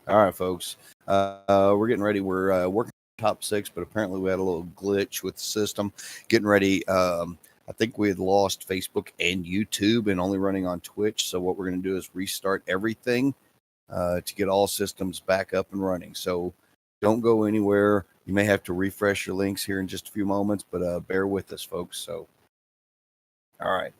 All right, folks. We're getting ready. We're working top six, but apparently we had a little glitch with the system. Getting ready. I think we had lost Facebook and YouTube and only running on Twitch. So what we're going to do is restart everything to get all systems back up and running. So don't go anywhere. You may have to refresh your links here in just a few moments, but bear with us, folks. So, all right.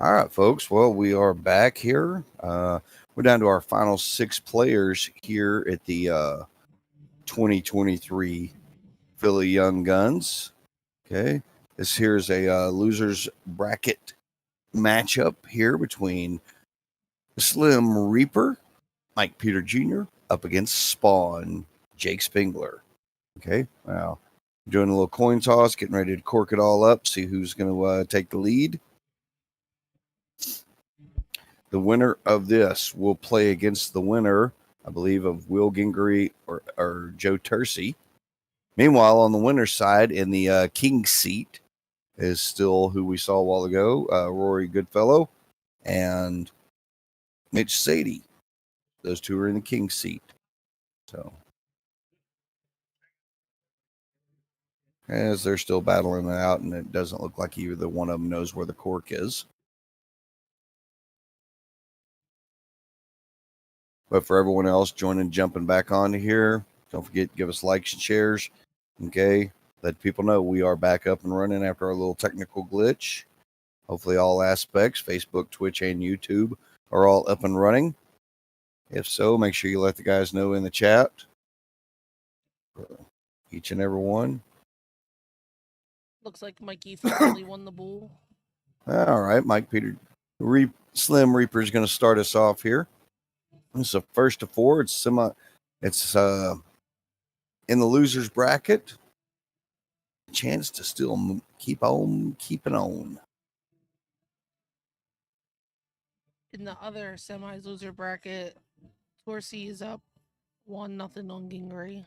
All right, folks. Well, we are back here. We're down to our final six players here at the 2023 Philly Young Guns. Okay. This here's a losers bracket matchup here between Slim Reaper, Mike Peter Jr., up against Spawn, Jake Spengler. Okay. Wow. Doing a little coin toss, getting ready to cork it all up, see who's going to take the lead. The winner of this will play against the winner, I believe, of Will Gingery or Joe Tercey. Meanwhile, on the winner's side, in the king seat, is still who we saw a while ago, Rory Goodfellow and Mitch Sadie. Those two are in the king seat. So, as they're still battling it out, and it doesn't look like either one of them knows where the cork is. But for everyone else joining, jumping back onto here, don't forget, give us likes and shares. Okay. Let people know we are back up and running after our little technical glitch. Hopefully all aspects, Facebook, Twitch, and YouTube, are all up and running. If so, make sure you let the guys know in the chat. Each and every one. Looks like Mikey finally won the bull. All right, Mike Peter. Slim Reaper is going to start us off here. It's a first to four. It's in the loser's bracket. Chance to still keep on keeping on. In the other semi-loser bracket, Torcy is up 1-0 on Gingrey.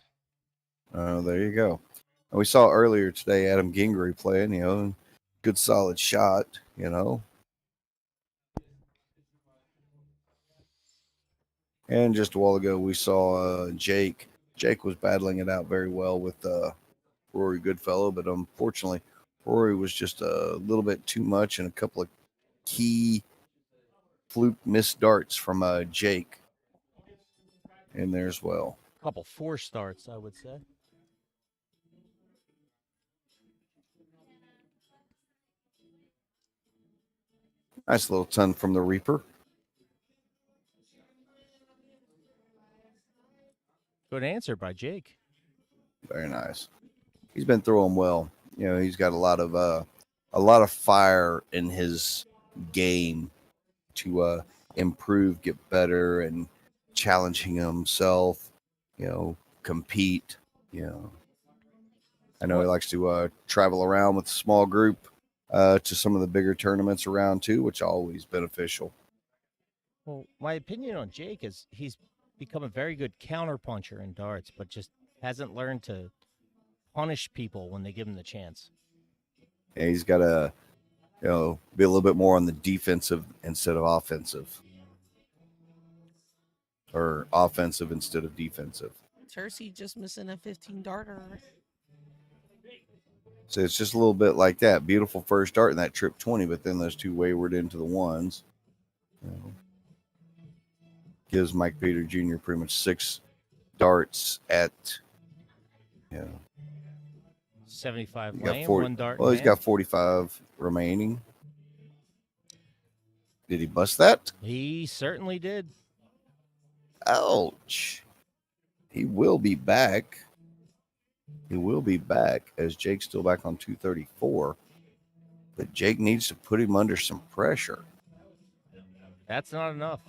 Oh, there you go. And we saw earlier today Adam Gingrey playing, good solid shot, And just a while ago we saw Jake. Jake was battling it out very well with Rory Goodfellow, but unfortunately Rory was just a little bit too much and a couple of key fluke missed darts from Jake in there as well. A couple 4 starts, I would say. Nice little ton from the Reaper. Good answer by Jake. Very nice. He's been throwing well. He's got a lot of fire in his game to improve, get better, and challenging himself. Compete. I know he likes to travel around with a small group to some of the bigger tournaments around too, which is always beneficial. Well, my opinion on Jake is he's become a very good counterpuncher in darts, but just hasn't learned to punish people when they give him the chance. Yeah, he's got to, be a little bit more on the defensive instead of offensive, or offensive instead of defensive. Tercy just missing a 15 darter. So it's just a little bit like that. Beautiful first dart in that trip 20, but then those two wayward into the ones. Gives Mike Peter Jr. pretty much 6 darts at 75 got lane, 40, 1 dart. Well, he's got 45 remaining. Did he bust that? He certainly did. Ouch. He will be back. He will be back as Jake's still back on 234. But Jake needs to put him under some pressure. That's not enough.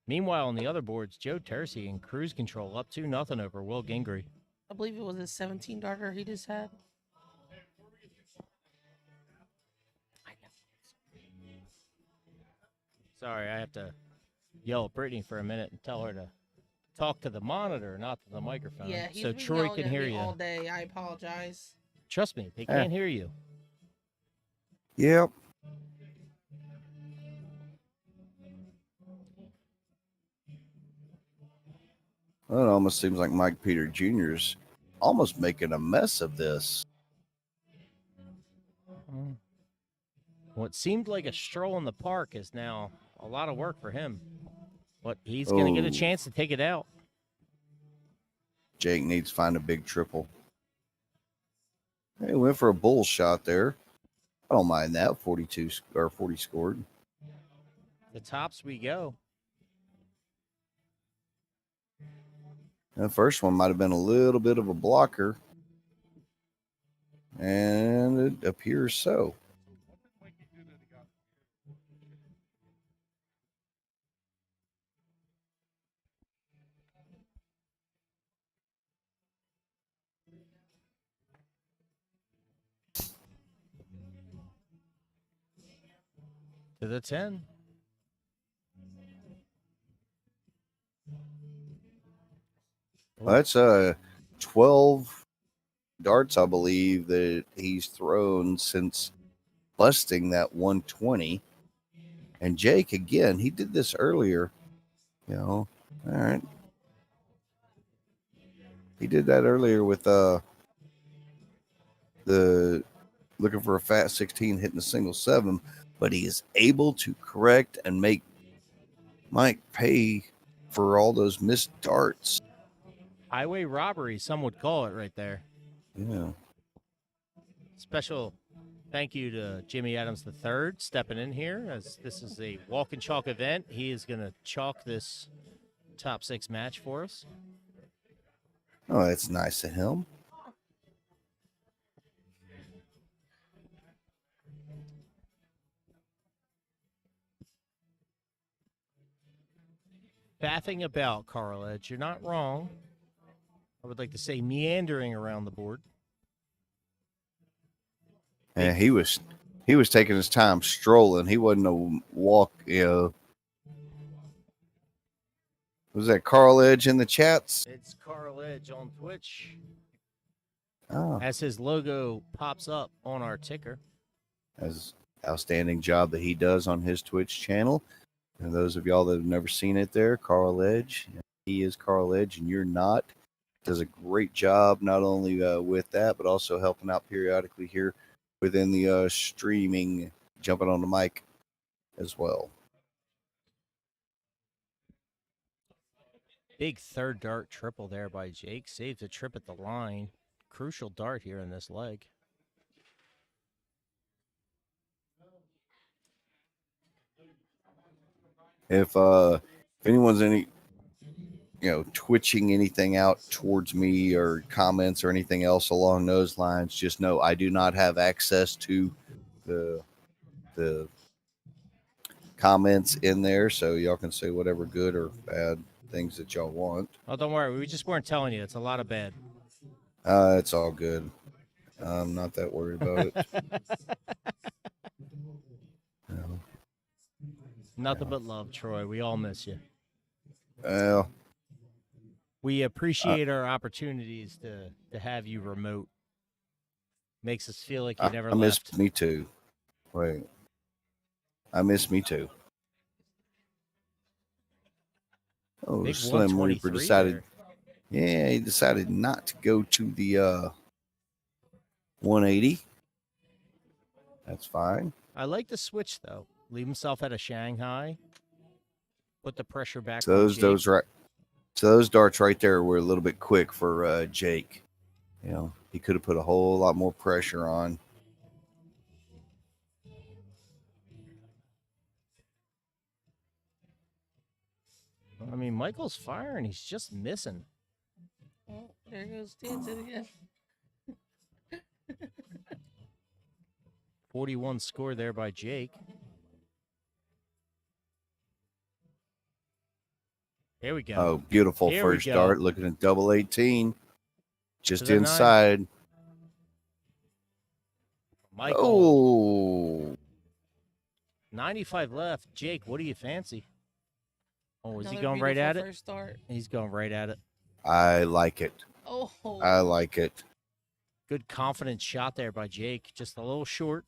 Meanwhile, on the other boards, Joe Tercy in cruise control up 2-0 over Will Gingrey. I believe it was a 17 darter he just had. Sorry, I have to yell at Brittany for a minute and tell her to talk to the monitor, not to the microphone. Yeah, he's so been Troy yelling can at hear me you all day. I apologize. Trust me, they can't hear you. Yep. Well, it almost seems like Mike Peter Jr.'s almost making a mess of this. What seemed like a stroll in the park is now a lot of work for him. But he's going to get a chance to take it out. Jake needs to find a big triple. He went for a bull shot there. I don't mind that. 42 or 40 scored. The tops we go. The first one might have been a little bit of a blocker. And it appears so. To the 10. Well, that's 12 darts, I believe, that he's thrown since busting that 120. And Jake, again, he did this earlier. All right. He did that earlier with the looking for a fat 16, hitting a single 7, but he is able to correct and make Mike pay for all those missed darts. Highway robbery, some would call it right there. Yeah. Special thank you to Jimmy Adams III stepping in here, as this is a walk and chalk event. He is going to chalk this top 6 match for us. Oh, that's nice of him. Faffing about, Carl Edge. You're not wrong. I would like to say meandering around the board. Yeah, he was taking his time strolling. He wasn't a walk. Was that Carl Edge in the chats? It's Carl Edge on Twitch. Oh, As his logo pops up on our ticker. as outstanding job that he does on his Twitch channel. And those of y'all that have never seen it there, Carl Edge, he is Carl Edge and you're not. Does a great job not only with that, but also helping out periodically here within the streaming, jumping on the mic as well. Big third dart triple there by Jake. Saves a trip at the line. Crucial dart here in this leg. If anyone's twitching anything out towards me or comments or anything else along those lines, just know I do not have access to the comments in there, so y'all can say whatever good or bad things that y'all want. Oh, don't worry. We just weren't telling you. It's a lot of bad. It's all good. I'm not that worried about it. No. Nothing but love, Troy. We all miss you. Well, we appreciate our opportunities to have you remote. Makes us feel like you never left. Miss me too. Wait. I miss me too. Oh, Big Slim Reaper decided. there. Yeah, he decided not to go to the 180. That's fine. I like the switch though. Leave himself at a Shanghai. Put the pressure back. So those darts right there were a little bit quick for Jake. He could have put a whole lot more pressure on. I mean, Michael's firing. He's just missing. Oh, there goes dancing again. 41 score there by Jake. Here we go. Oh, beautiful Here first dart. Looking at double 18. Just inside. Michael. Oh. 95 left. Jake, what do you fancy? Oh, is he Another going right at it? First start. He's going right at it. I like it. Oh. I like it. Good confident shot there by Jake. Just a little short.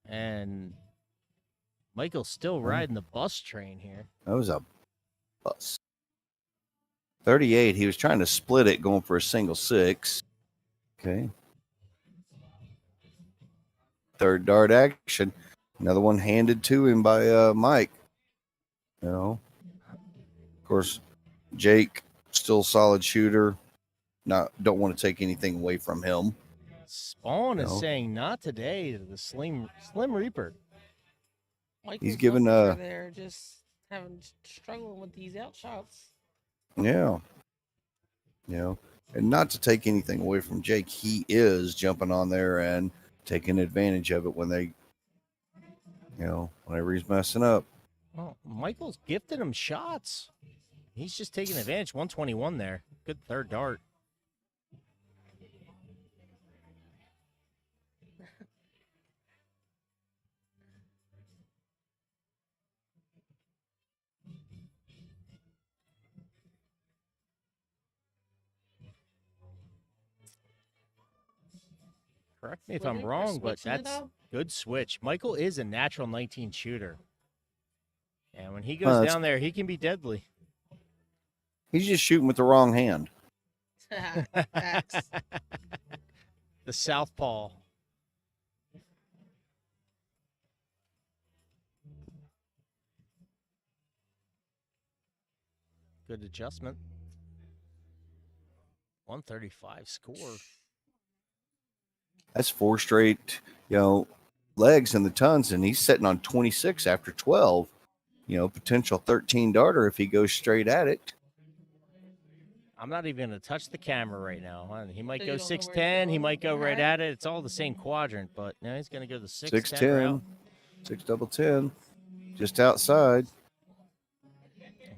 And Michael's still riding the bus train here. That was a bus. 38. He was trying to split it, going for a single 6. Okay. Third dart action. Another one handed to him by Mike. Of course, Jake, still solid shooter. Don't want to take anything away from him. Spawn is saying not today to the Slim Reaper. Michael's He's given they're just struggling with these outshots. Yeah. And not to take anything away from Jake, he is jumping on there and taking advantage of it when whenever he's messing up. Well, Michael's gifted him shots. He's just taking advantage. 121 there. Good third dart. Correct me if I'm wrong, but that's good switch. Michael is a natural 19 shooter. And when he goes down there, he can be deadly. He's just shooting with the wrong hand. The southpaw. Good adjustment. 135 score. That's 4 straight, legs in the tons, and he's sitting on 26 after 12. Potential 13 darter if he goes straight at it. I'm not even going to touch the camera right now. Huh? He might So go you don't know where he's 610. He going? might go right Okay. at it. It's all the same quadrant, but now he's going to go the 610 610, route. 6 double 10, just outside.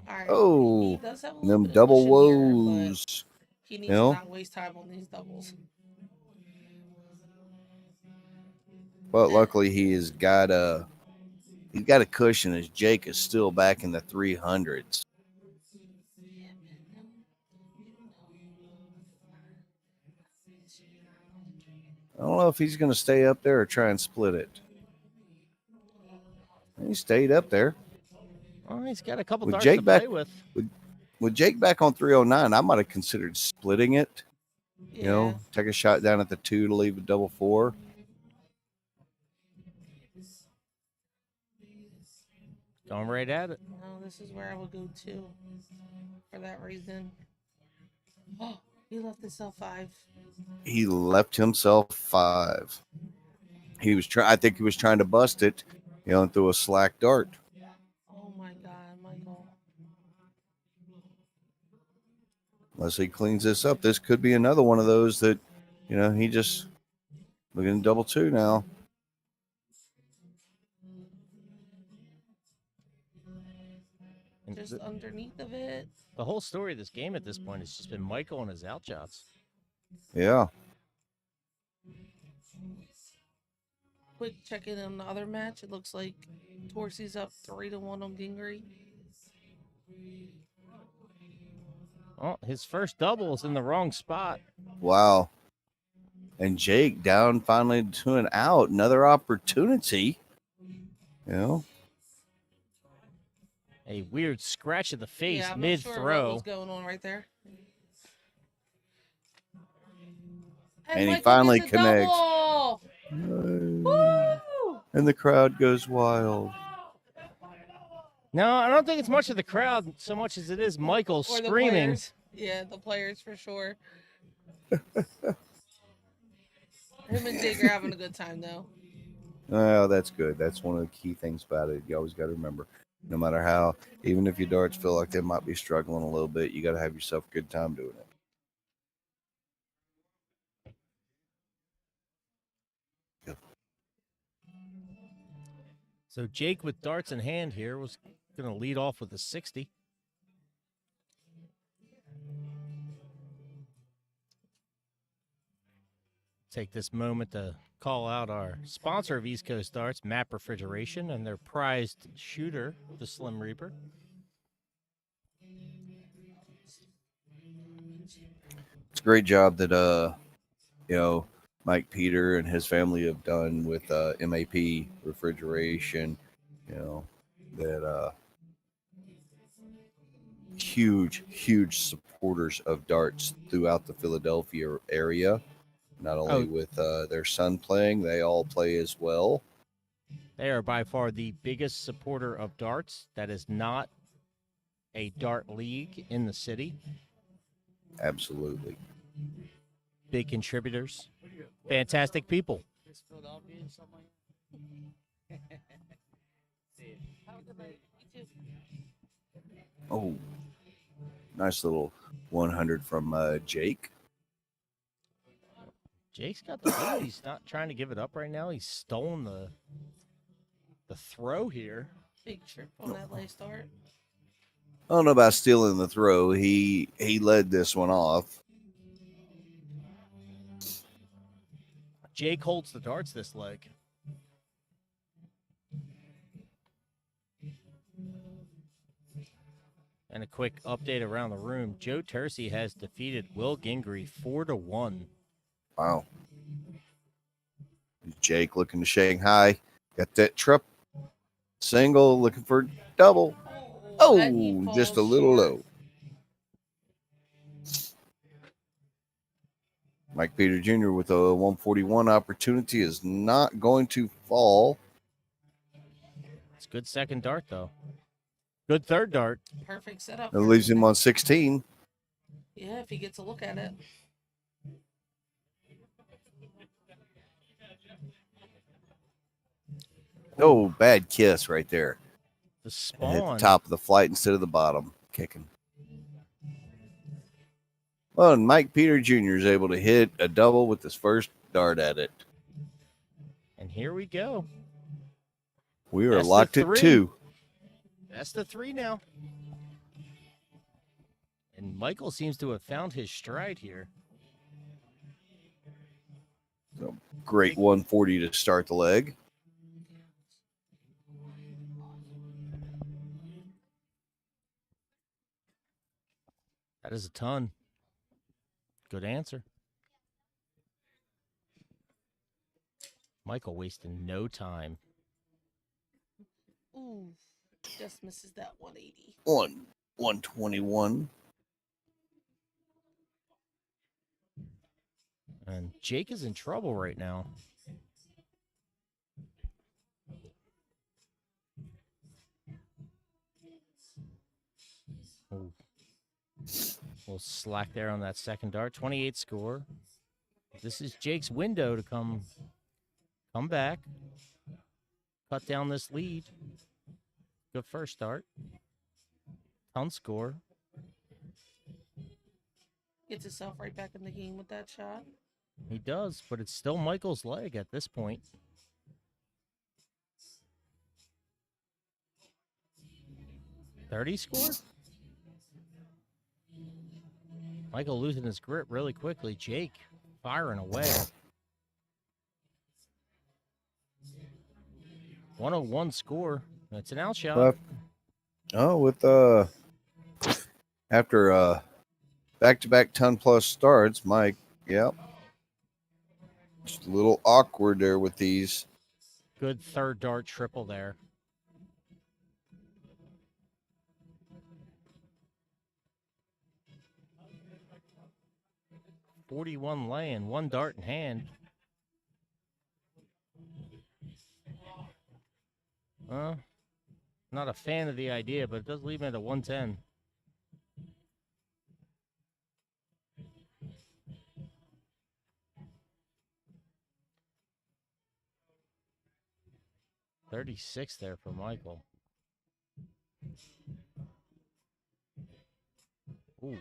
All right. Oh, He does have a little them bit of double cushion here, but woes. he needs to not waste time on these doubles. But luckily he's got a cushion as Jake is still back in the 300s. I don't know if he's going to stay up there or try and split it. He stayed up there. Oh, he's got a couple With darts Jake to back, play with. With Jake back on 309, I might have considered splitting it. Yeah. Take a shot down at the 2 to leave a double 4. Going right at it. No, this is where I would go to for that reason. Oh, he left himself 5. He left himself 5. I think he was trying to bust it, and threw a slack dart. Oh my God, Michael. Unless he cleans this up, this could be another one of those that, he just looking at double 2 now. Just underneath of it. The whole story of this game at this point has just been Michael and his out shots. Yeah. Quick check in on the other match. It looks like Torcy's up 3-1 on Gingrey. Oh, his first double is in the wrong spot. Wow. And Jake down finally to an out. Another opportunity. A weird scratch of the face Yeah, I'm mid not sure throw. what was going on right there. And he Michael finally gets a connects. double! Woo! And the crowd goes wild. No, I don't think it's much of the crowd so much as it is Michael Or the screaming. players. Yeah, the players for sure. Him and Jake are having a good time, though. Oh, that's good. That's one of the key things about it. You always got to remember, no matter how, even if your darts feel like they might be struggling a little bit, you got to have yourself a good time doing it. Yep. So Jake with darts in hand here was going to lead off with a 60. Take this moment to call out our sponsor of East Coast Darts, Map Refrigeration, and their prized shooter, the Slim Reaper. It's a great job that Mike Peter and his family have done with MAP refrigeration. That huge supporters of darts throughout the Philadelphia area. Not only with their son playing, they all play as well. They are by far the biggest supporter of darts. That is not a dart league in the city. Absolutely. Big contributors. Fantastic people. Oh, nice little 100 from Jake. Jake's got the lead. He's not trying to give it up right now. He's stolen the throw here. Big trip on that last start. I don't know about stealing the throw. He led this one off. Jake holds the darts this leg. And a quick update around the room. Joe Tercey has defeated Will Gingrey 4-1. Wow. Jake looking to Shanghai. Got that trip. Single, looking for double. Oh, just a little low. Mike Peter Jr. with a 141 opportunity is not going to fall. It's a good second dart, though. Good third dart. Perfect setup. That for leaves him on 16. Yeah, if he gets a look at it. Oh, bad kiss right there. The And hit the spawn. top of the flight instead of the bottom, kicking. Well, and Mike Peter Jr. is able to hit a double with his first dart at it. And here we go. We are That's the locked at 3. 2. That's the 3 now. And Michael seems to have found his stride here. So, great 140 to start the leg. That is a ton. Good answer. Michael wasting no time. Ooh, just misses that 180. 121. And Jake is in trouble right now. Ooh. A little slack there on that second dart. 28 score. This is Jake's window to come back. Cut down this lead. Good first start. Ton score. Gets himself right back in the game with that shot. He does, but it's still Michael's leg at this point. .30 score? Michael losing his grip really quickly. Jake firing away. 101 score. That's an out shot. Oh, with after back-to-back ton-plus starts, Mike, yep. Just a little awkward there with these. Good third dart triple there. .41 laying, 1 dart in hand. Not a fan of the idea, but it does leave him at a 110. .36 there for Michael. Ooh.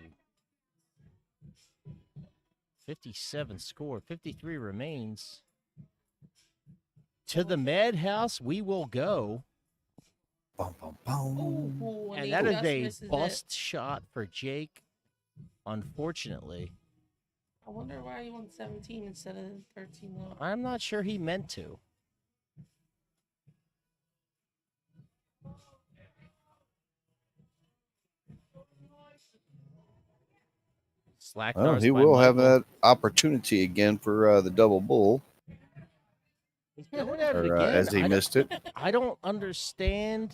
57 score. 53 remains. To the madhouse we will go. Bum, bum, bum. Ooh, And he that is just a misses bust it. shot for Jake, unfortunately. I wonder why he went 17 instead of 13 though. I'm not sure he meant to. Slack Well, darts he by will have Michael. that opportunity again for the double bull, He's going at it or again. as he missed it. I don't understand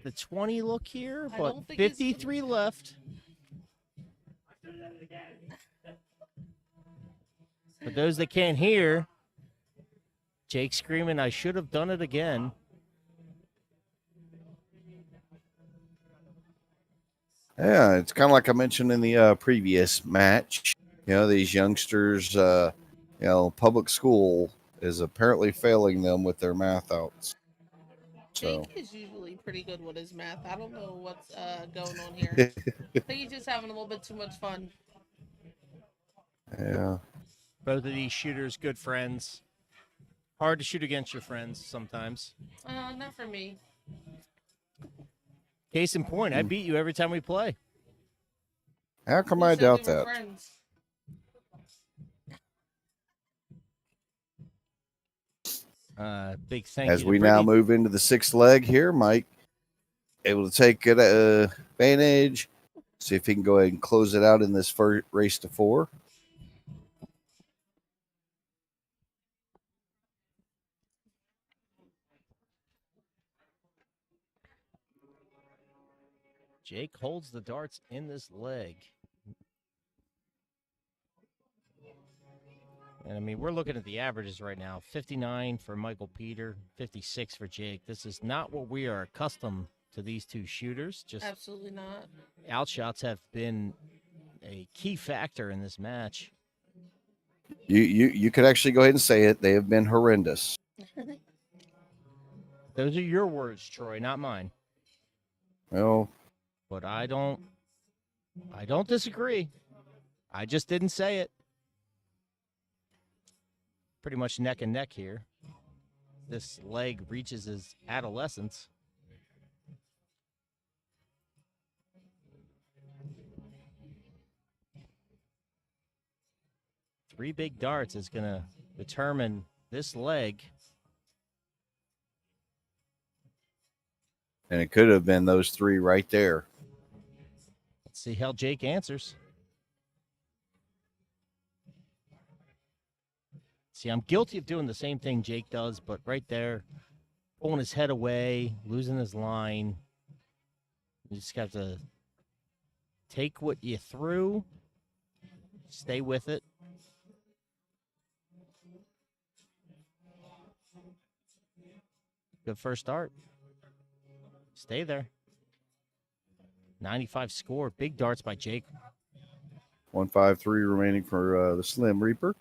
the 20 look here, I but don't think it's- 53 left. For those that can't hear, Jake screaming, "I should have done it again." Yeah, it's kind of like I mentioned in the previous match. You know, these youngsters, public school is apparently failing them with their math outs. So, Jake is usually pretty good with his math. I don't know what's going on here. I think he's just having a little bit too much fun. yeah. Both of these shooters, good friends. Hard to shoot against your friends sometimes. Not for me. Case in point, I beat you every time we play. How come Who I said doubt we were that? friends? Big thank you As to we now Brittany. move into the sixth leg here, Mike able to take good advantage. See if he can go ahead and close it out in this first race to 4. Jake holds the darts in this leg. And I mean, we're looking at the averages right now. 59 for Michael Peter, 56 for Jake. This is not what we are accustomed to these two shooters. Just Absolutely not. outshots have been a key factor in this match. You could actually go ahead and say it. They have been horrendous. Those are your words, Troy, not mine. Well, But I don't disagree. I just didn't say it. Pretty much neck and neck here. This leg reaches his adolescence. Three big darts is going to determine this leg. and it could have been those three right there. Let's see how Jake answers. See, I'm guilty of doing the same thing Jake does, but right there, pulling his head away, losing his line. You just have to take what you threw, stay with it. Good first start. Stay there. 95 score. Big darts by Jake. 153 remaining for the Slim Reaper.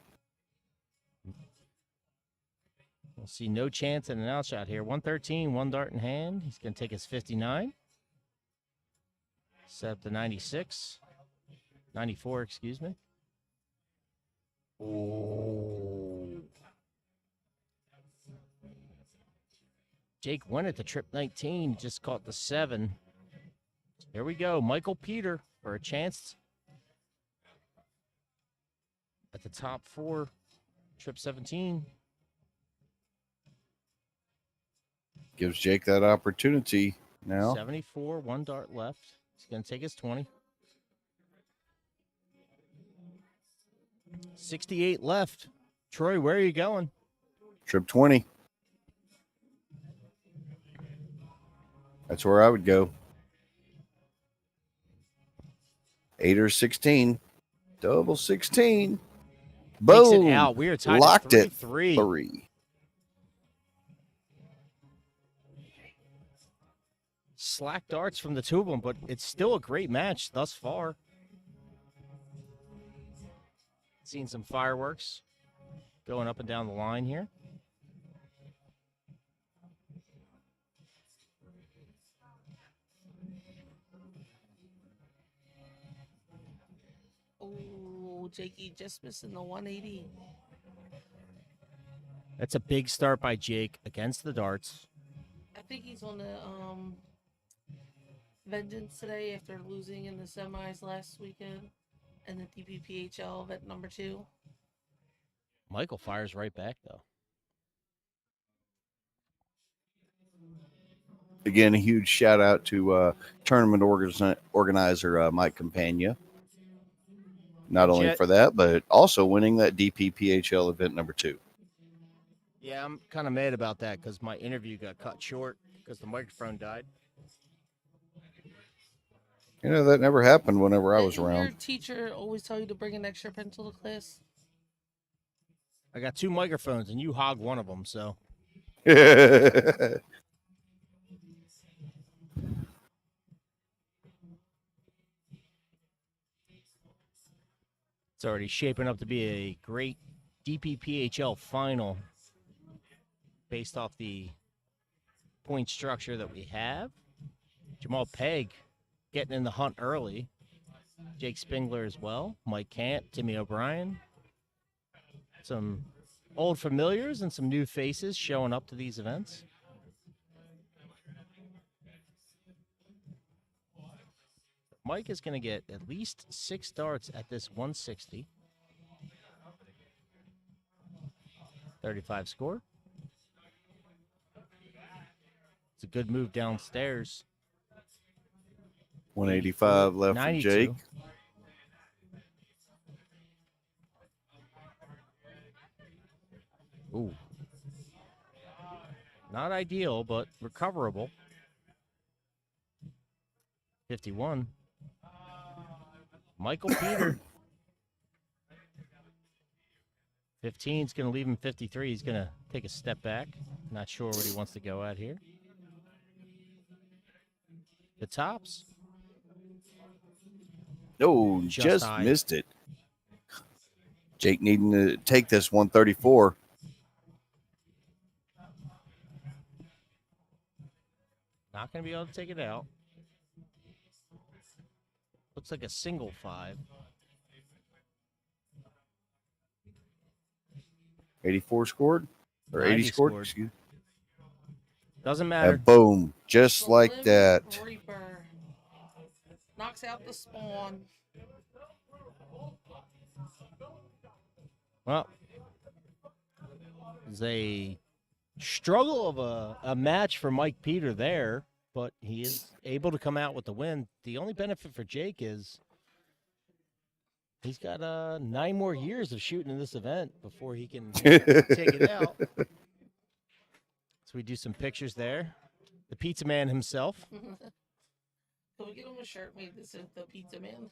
We'll see no chance at an outshot here. 113, one dart in hand. He's going to take his 59. Set up to 96. 94, excuse me. Oh. Jake went at the trip 19, just caught the 7. Here we go. Michael Peter for a chance at the top 4, trip 17. Gives Jake that opportunity now. 74, one dart left. He's going to take his 20. 68 left. Troy, where are you going? Trip 20. That's where I would go. 8 or 16. Double 16. Takes Boom. it out. We are tied Locked at it. 3-3. 3. Slack darts from the two of them, but it's still a great match thus far. Seen some fireworks going up and down the line here. Oh, Jakey just missing the 180. That's a big start by Jake against the darts. I think he's on the vengeance today after losing in the semis last weekend and the DPPHL event number 2. Michael fires right back, though. Again, a huge shout out to tournament organizer Mike Campagna. Not only for that, but also winning that DPPHL event number 2. Yeah, I'm kind of mad about that because my interview got cut short because the microphone died. You know, that never happened whenever I was Didn't around. your teacher always tell you to bring an extra pencil to class? I got 2 microphones and you hog one of them, so. It's already shaping up to be a great DPPHL final based off the point structure that we have. Jamal Pegg getting in the hunt early. Jake Spingler as well. Mike Cant, Timmy O'Brien. Some old familiars and some new faces showing up to these events. Mike is going to get at least 6 darts at this 160. 35 score. It's a good move downstairs. 185 left 92. for Jake. Ooh. Not ideal, but recoverable. 51. Michael Peter. 15 is going to leave him 53. He's going to take a step back. Not sure what he wants to go at here. the tops. No, Just just high. missed it. Jake needing to take this 134. Not going to be able to take it out. Looks like a single 5. 84 scored? Or 80 90 scored? scored. Excuse. Doesn't matter. Boom. Just The like Limb that. Reaper knocks out the spawn. Well, it's a struggle of a match for Mike Peter there, but he is able to come out with the win. The only benefit for Jake is he's got 9 more years of shooting in this event before he can take it out. So we do some pictures there. The pizza man himself. Can we get him a shirt made that says the Pizza Man?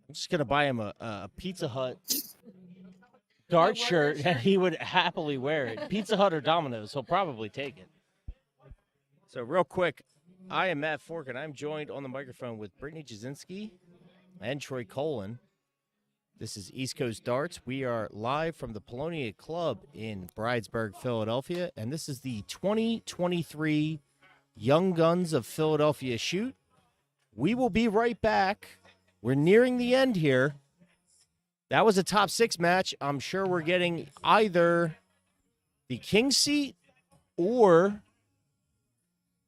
I'm just gonna buy him a Pizza Hut wear dart that shirt, shirt? and he would happily wear it. Pizza Hut or Domino's, he'll probably take it. So real quick, I am Matt Fork, and I'm joined on the microphone with Brittany Jasinski and Troy Colin. This is East Coast Darts. We are live from the Polonia Club in Bridesburg, Philadelphia, and this is the 2023 Young Guns of Philadelphia shoot. We will be right back. We're nearing the end here. That was a top 6 match. I'm sure we're getting either the King seat or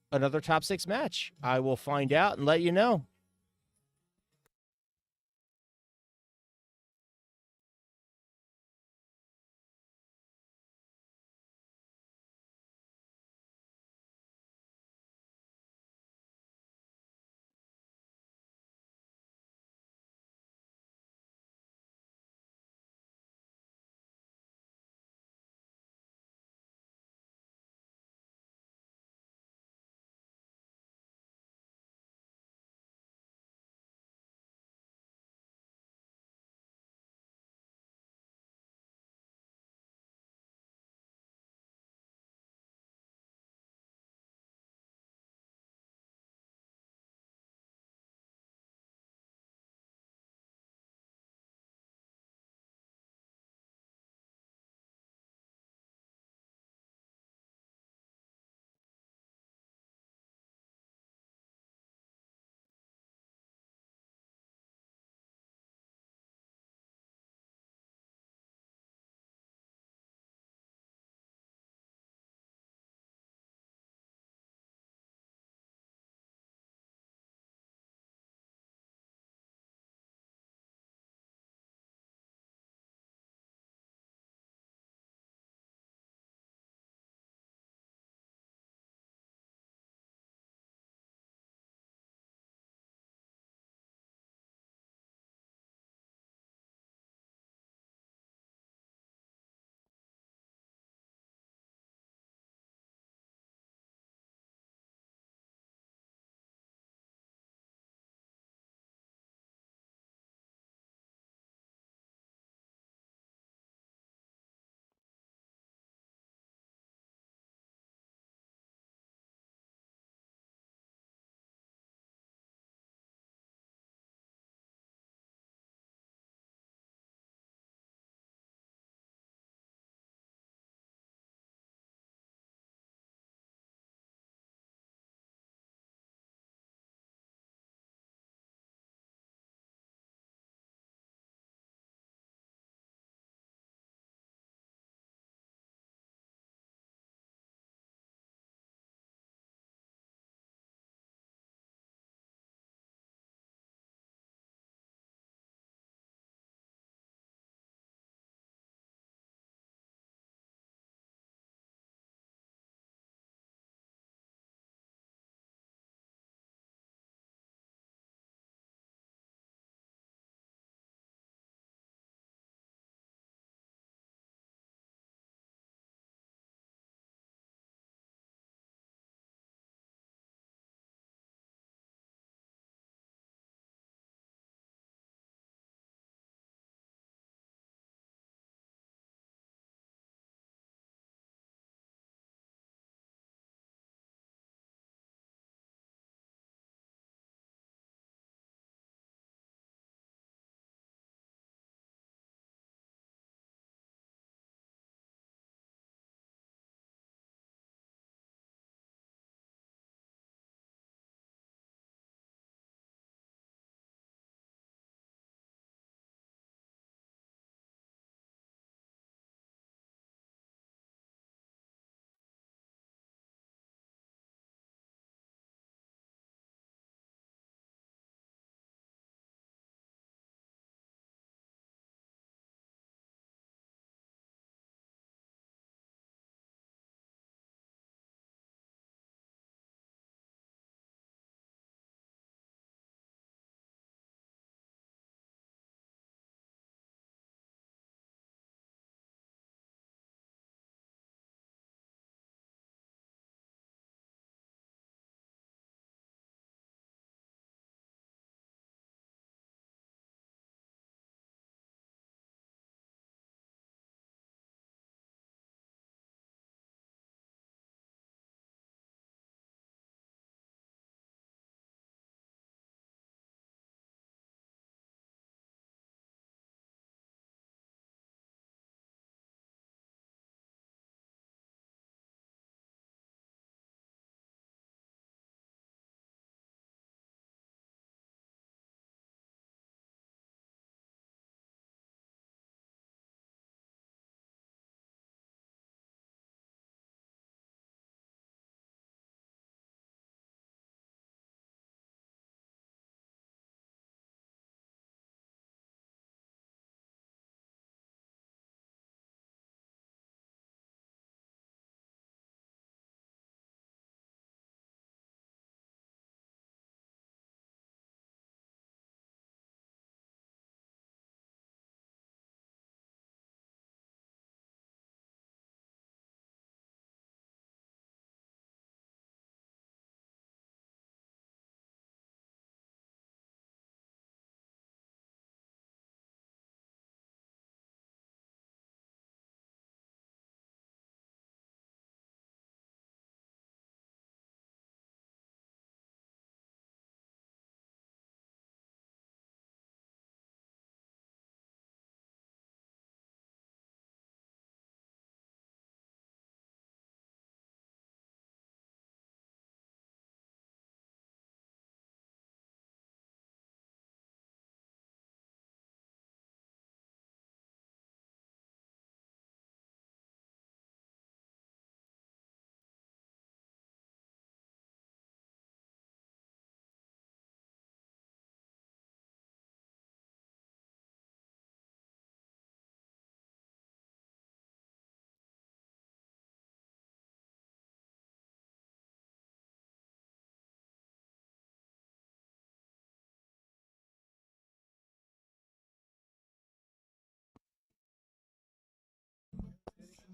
another top 6 match. I will find out and let you know.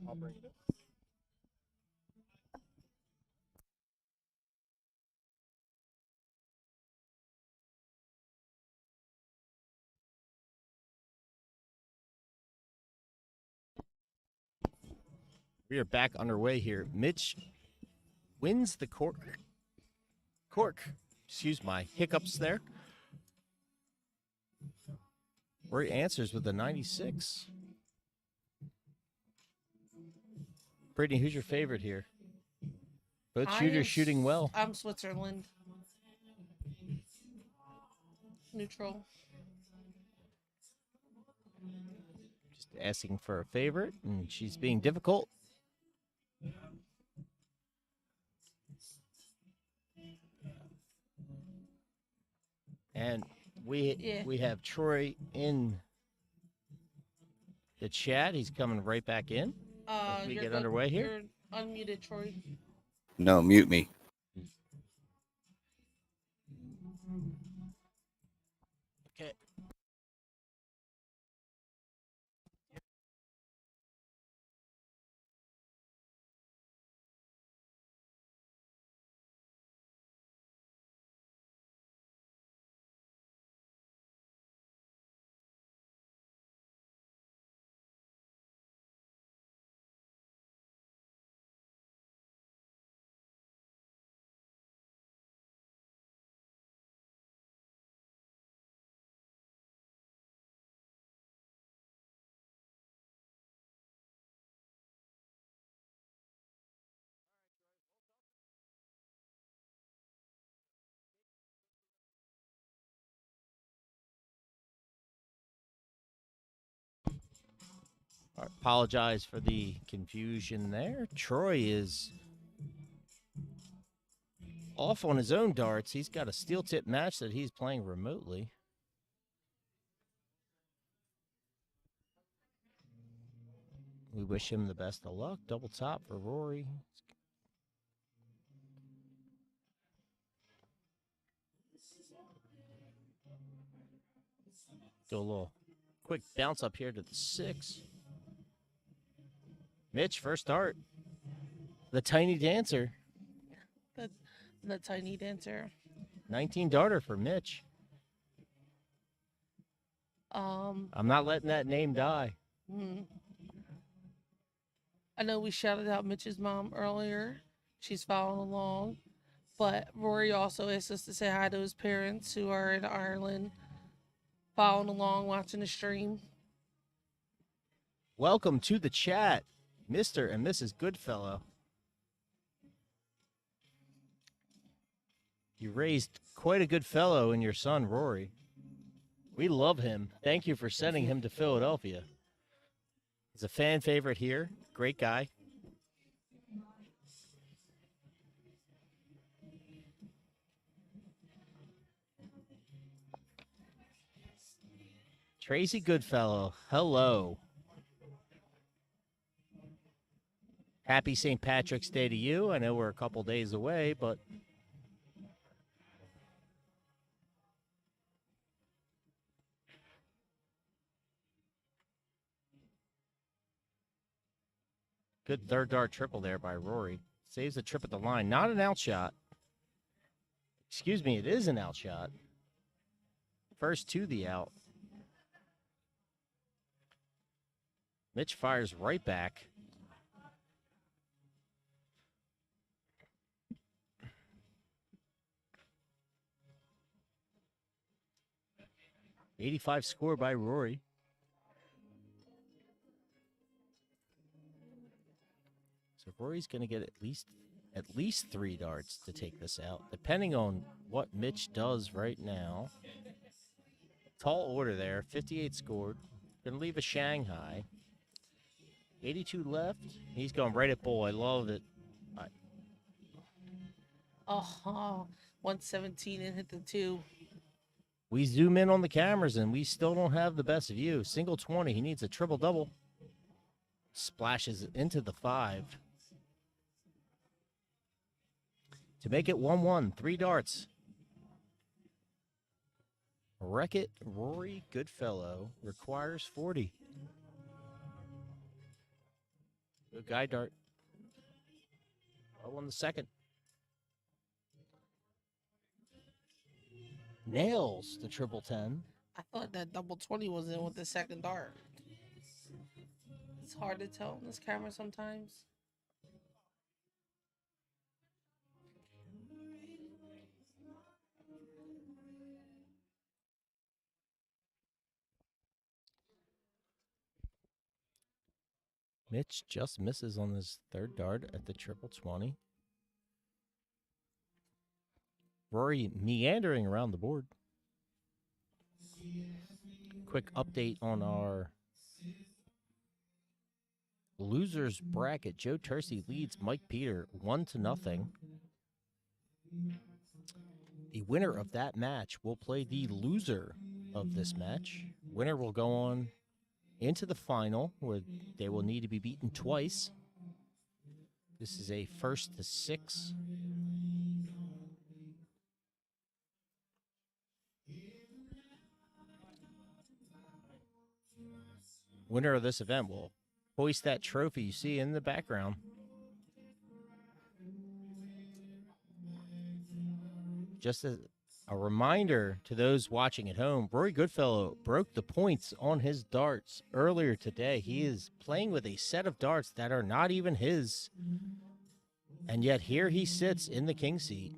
I'll bring it up. We are back underway here. Mitch wins the cork. Excuse my hiccups there. Rory answers with a 96. Brittany, who's your favorite here? Both shooters shooting well. I'm Switzerland. Neutral. Just asking for a favorite, and she's being difficult. And we have Troy in the chat. He's coming right back in. As we get underway here. You're unmuted, Troy. No, mute me. Okay. I apologize for the confusion there. Troy is off on his own darts. He's got a steel tip match that he's playing remotely. We wish him the best of luck. Double top for Rory. Do a little quick bounce up here to the 6. Mitch, first start. The tiny dancer. The tiny dancer. 19 darter for Mitch. I'm not letting that name die. I know we shouted out Mitch's mom earlier. She's following along. But Rory also asked us to say hi to his parents who are in Ireland, following along, watching the stream. Welcome to the chat, Mr. and Mrs. Goodfellow. You raised quite a good fellow in your son, Rory. We love him. Thank you for sending him to Philadelphia. He's a fan favorite here. Great guy. Tracy Goodfellow, hello. Happy St. Patrick's Day to you. I know we're a couple days away, but good third dart triple there by Rory. Saves the trip at the line. Not an outshot. Excuse me, it is an outshot. First to the out. Mitch fires right back. .85 score by Rory. So Rory's going to get at least 3 darts to take this out, depending on what Mitch does right now. Tall order there, 58 scored. Going to leave a Shanghai. 82 left. He's going right at bull. I love it. 117 and hit the 2. We zoom in on the cameras, and we still don't have the best view. Single 20. He needs a triple-double. Splashes into the 5. To make it 1-1, 3 darts. Wreck-It Rory Goodfellow requires 40. Good guy dart. Oh, on the second. Nails the triple 10. I thought that double 20 was in with the second dart. It's hard to tell on this camera sometimes. Mitch just misses on his third dart at the triple 20. Rory meandering around the board. Quick update on our losers bracket. Joe Tersey leads Mike Peter 1-0. The winner of that match will play the loser of this match. Winner will go on into the final, where they will need to be beaten twice. This is a 1st to 6. Winner of this event will hoist that trophy you see in the background. Just as a reminder to those watching at home, Rory Goodfellow broke the points on his darts earlier today. He is playing with a set of darts that are not even his. And yet here he sits in the king seat.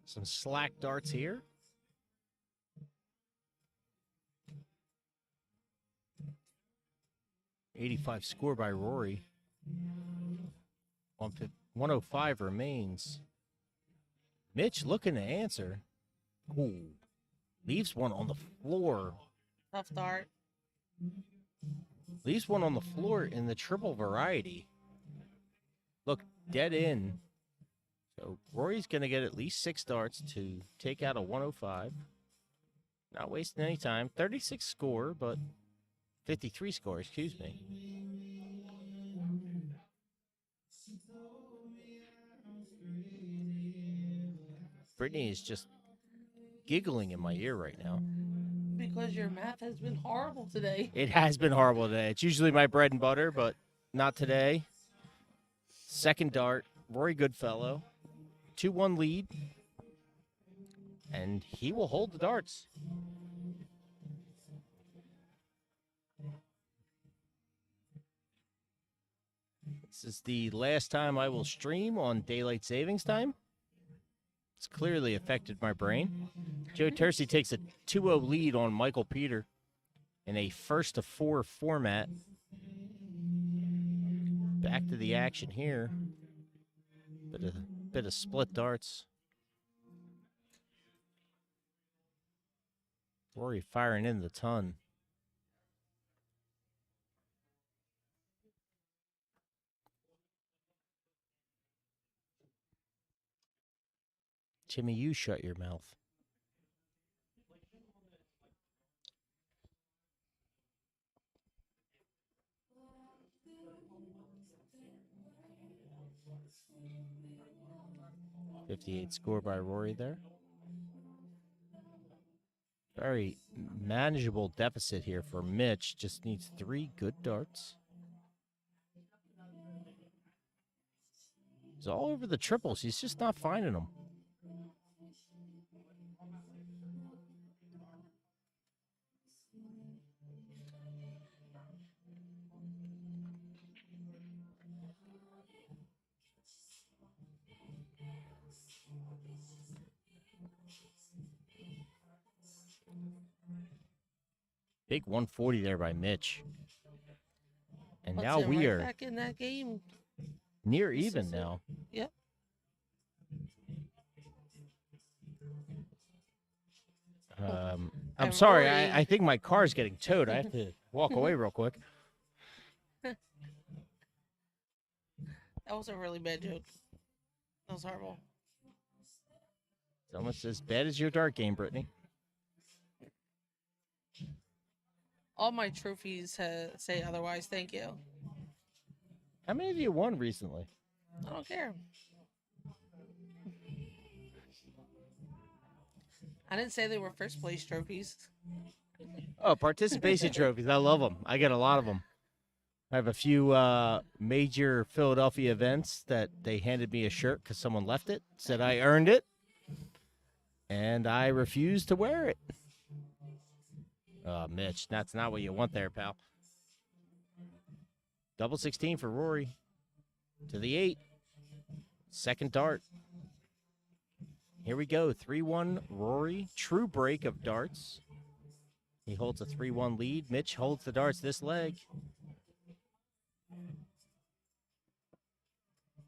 Some slack darts here. .85 score by Rory. 105 remains. Mitch looking to answer. Ooh. Leaves one on the floor. Tough dart. Leaves one on the floor in the triple variety. Look, dead in. So Rory's going to get at least 6 darts to take out a 105. Not wasting any time. 36 score, but 53 score, excuse me. Brittany is just giggling in my ear right now. Because your math has been horrible today. It has been horrible today. It's usually my bread and butter, but not today. Second dart, Rory Goodfellow. 2-1 lead. And he will hold the darts. This is the last time I will stream on daylight savings time. It's clearly affected my brain. Joe Tersey takes a 2-0 lead on Michael Peter in a 1st to 4 format. Back to the action here. Bit of split darts. Rory firing in the ton. Timmy, you shut your mouth. .58 score by Rory there. Very manageable deficit here for Mitch. Just needs 3 good darts. He's all over the triples. He's just not finding them. Big 140 there by Mitch. And Puts now him we right are back in that game. near even now. Yep. I'm And sorry. Rory- I think my car's getting towed. I have to walk away real quick. That was a really bad joke. That was horrible. It's almost as bad as your dart game, Brittany. All my trophies say otherwise. Thank you. How many of you won recently? I don't care. I didn't say they were first place trophies. Oh, participation trophies. I love them. I get a lot of them. I have a few major Philadelphia events that they handed me a shirt because someone left it, said I earned it, and I refused to wear it. Mitch, that's not what you want there, pal. Double 16 for Rory. To the 8. Second dart. Here we go. 3-1 Rory. True break of darts. He holds a 3-1 lead. Mitch holds the darts this leg.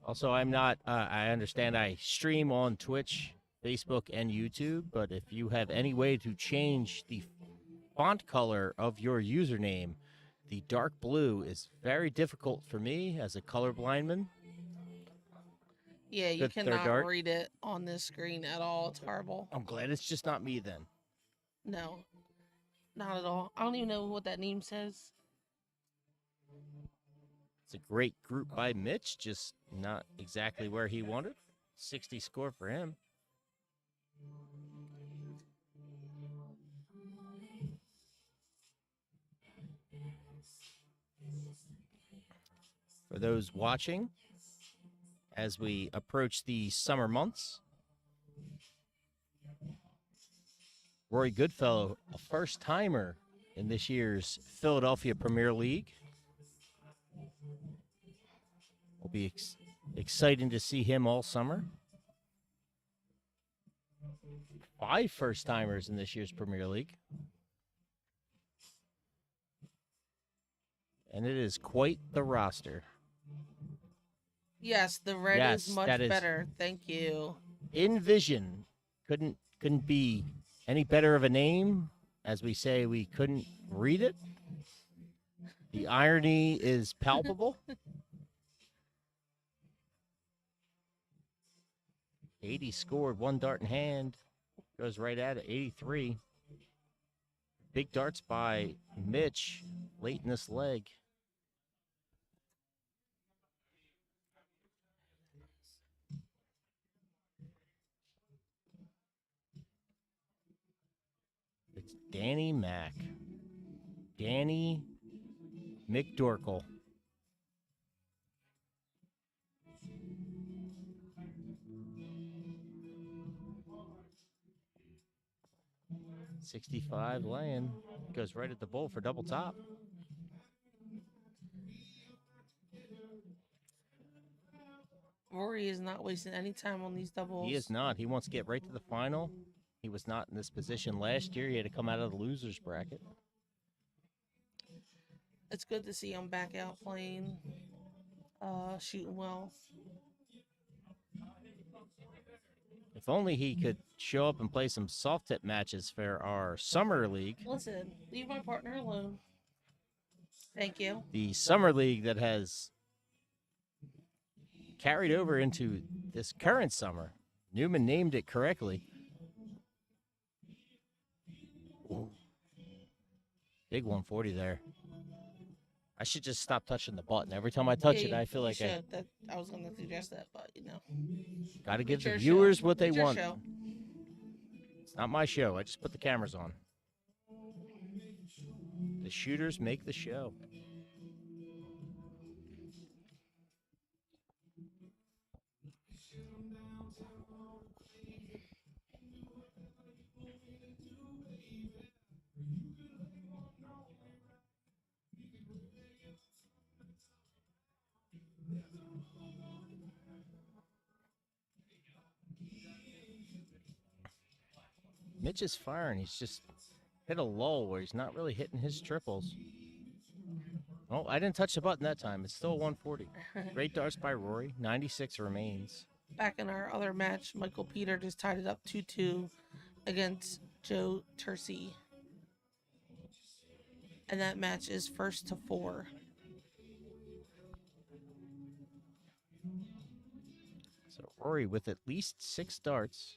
Also, I'm not, I understand I stream on Twitch, Facebook, and YouTube, but if you have any way to change the font color of your username, the dark blue is very difficult for me as a colorblind man. Yeah, you Good third cannot dart. read it on this screen at all. It's horrible. I'm glad it's just not me then. No, not at all. I don't even know what that name says. It's a great group by Mitch, just not exactly where he wanted. 60 score for him. For those watching, as we approach the summer months, Rory Goodfellow, a first-timer in this year's Philadelphia Premier League. Will be exciting to see him all summer. 5 first-timers in this year's Premier League. And it is quite the roster. Yes, the red Yes, is much that is- better. Thank you. Envision couldn't be any better of a name. As we say, we couldn't read it. The irony is palpable. 80 scored, 1 dart in hand. Goes right at it, 83. Big darts by Mitch late in this leg. It's Danny Mack. Danny McDorkle. .65 laying. Goes right at the bowl for double top. Rory is not wasting any time on these doubles. He is not. He wants to get right to the final. He was not in this position last year. He had to come out of the loser's bracket. It's good to see him back out playing, shooting well. If only he could show up and play some soft tip matches for our summer league. Listen, leave my partner alone. Thank you. The summer league that has carried over into this current summer. Newman named it correctly. Ooh. Big 140 there. I should just stop touching the button. Every time I touch it, I feel like I was going to suggest that, but got to give the your viewers show. what they It's your want. show. It's not my show. I just put the cameras on. The shooters make the show. Mitch is firing. He's just hit a lull where he's not really hitting his triples. Oh, I didn't touch the button that time. It's still 140. Great darts by Rory. 96 remains. Back in our other match, Michael Peter just tied it up 2-2 against Joe Tercy. And that match is 1-4. Rory with at least 6 darts.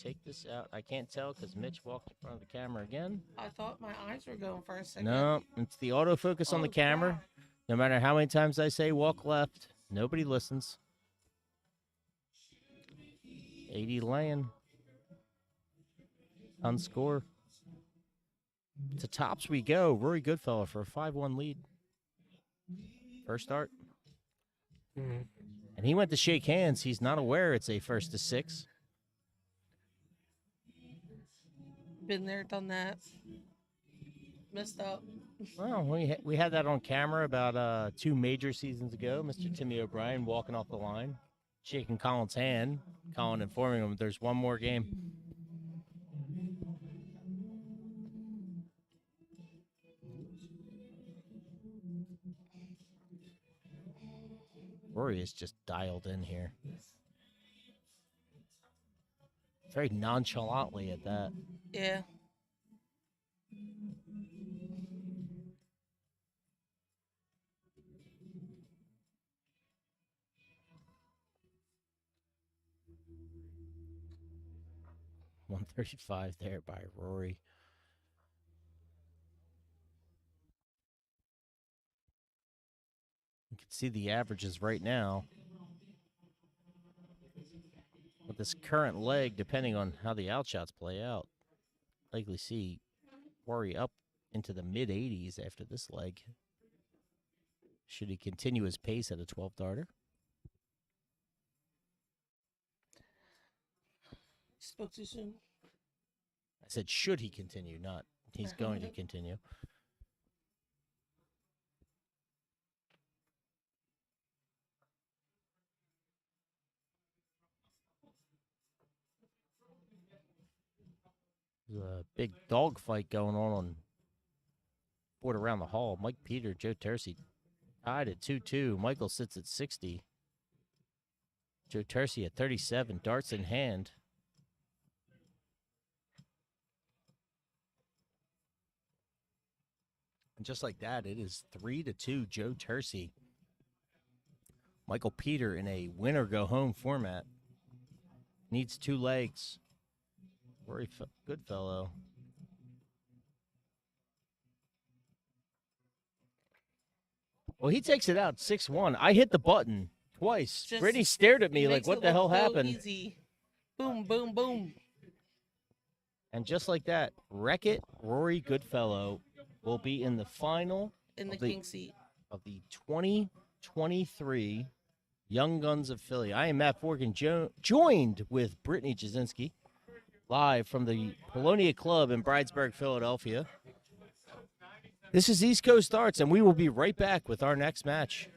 Take this out. I can't tell because Mitch walked in front of the camera again. I thought my eyes were going for a second. No, it's the autofocus on the camera. Crap. No matter how many times I say walk left, nobody listens. 80 laying. Unscore. To tops we go. Rory Goodfellow for a 5-1 lead. First start. And he went to shake hands. He's not aware it's a first to 6. Been there, done that. Messed up. Well, we had that on camera about 2 major seasons ago. Mr. Timmy O'Brien walking off the line, shaking Colin's hand. Colin informing him there's one more game. Rory is just dialed in here. Very nonchalantly at that. Yeah. .135 there by Rory. You can see the averages right now. With this current leg, depending on how the outshots play out, likely see Rory up into the mid-80s after this leg. Should he continue his pace at a 12-darter? Spoke too soon. I said, should he continue, not he's going to continue. There's a big dog fight going on board around the hall. Mike Peter, Joe Tercey tied at 2-2. Michael sits at 60. Joe Tercey at 37, darts in hand. And just like that, it is 3-2, Joe Tercey. Michael Peter in a win-or-go-home format. Needs 2 legs. Rory Goodfellow. Well, he takes it out 6-1. I hit the button twice. Just Brittany stared at me like, Makes what it the hell look so happened? Easy. Boom, boom, boom. And just like that, Wreck-It Rory Goodfellow will be in the final In the of the king seat. of the 2023 Young Guns of Philly. I am Matt Forgan, joined with Brittany Jasinski, live from the Polonia Club in Bridesburg, Philadelphia. This is East Coast Arts, and we will be right back with our next match.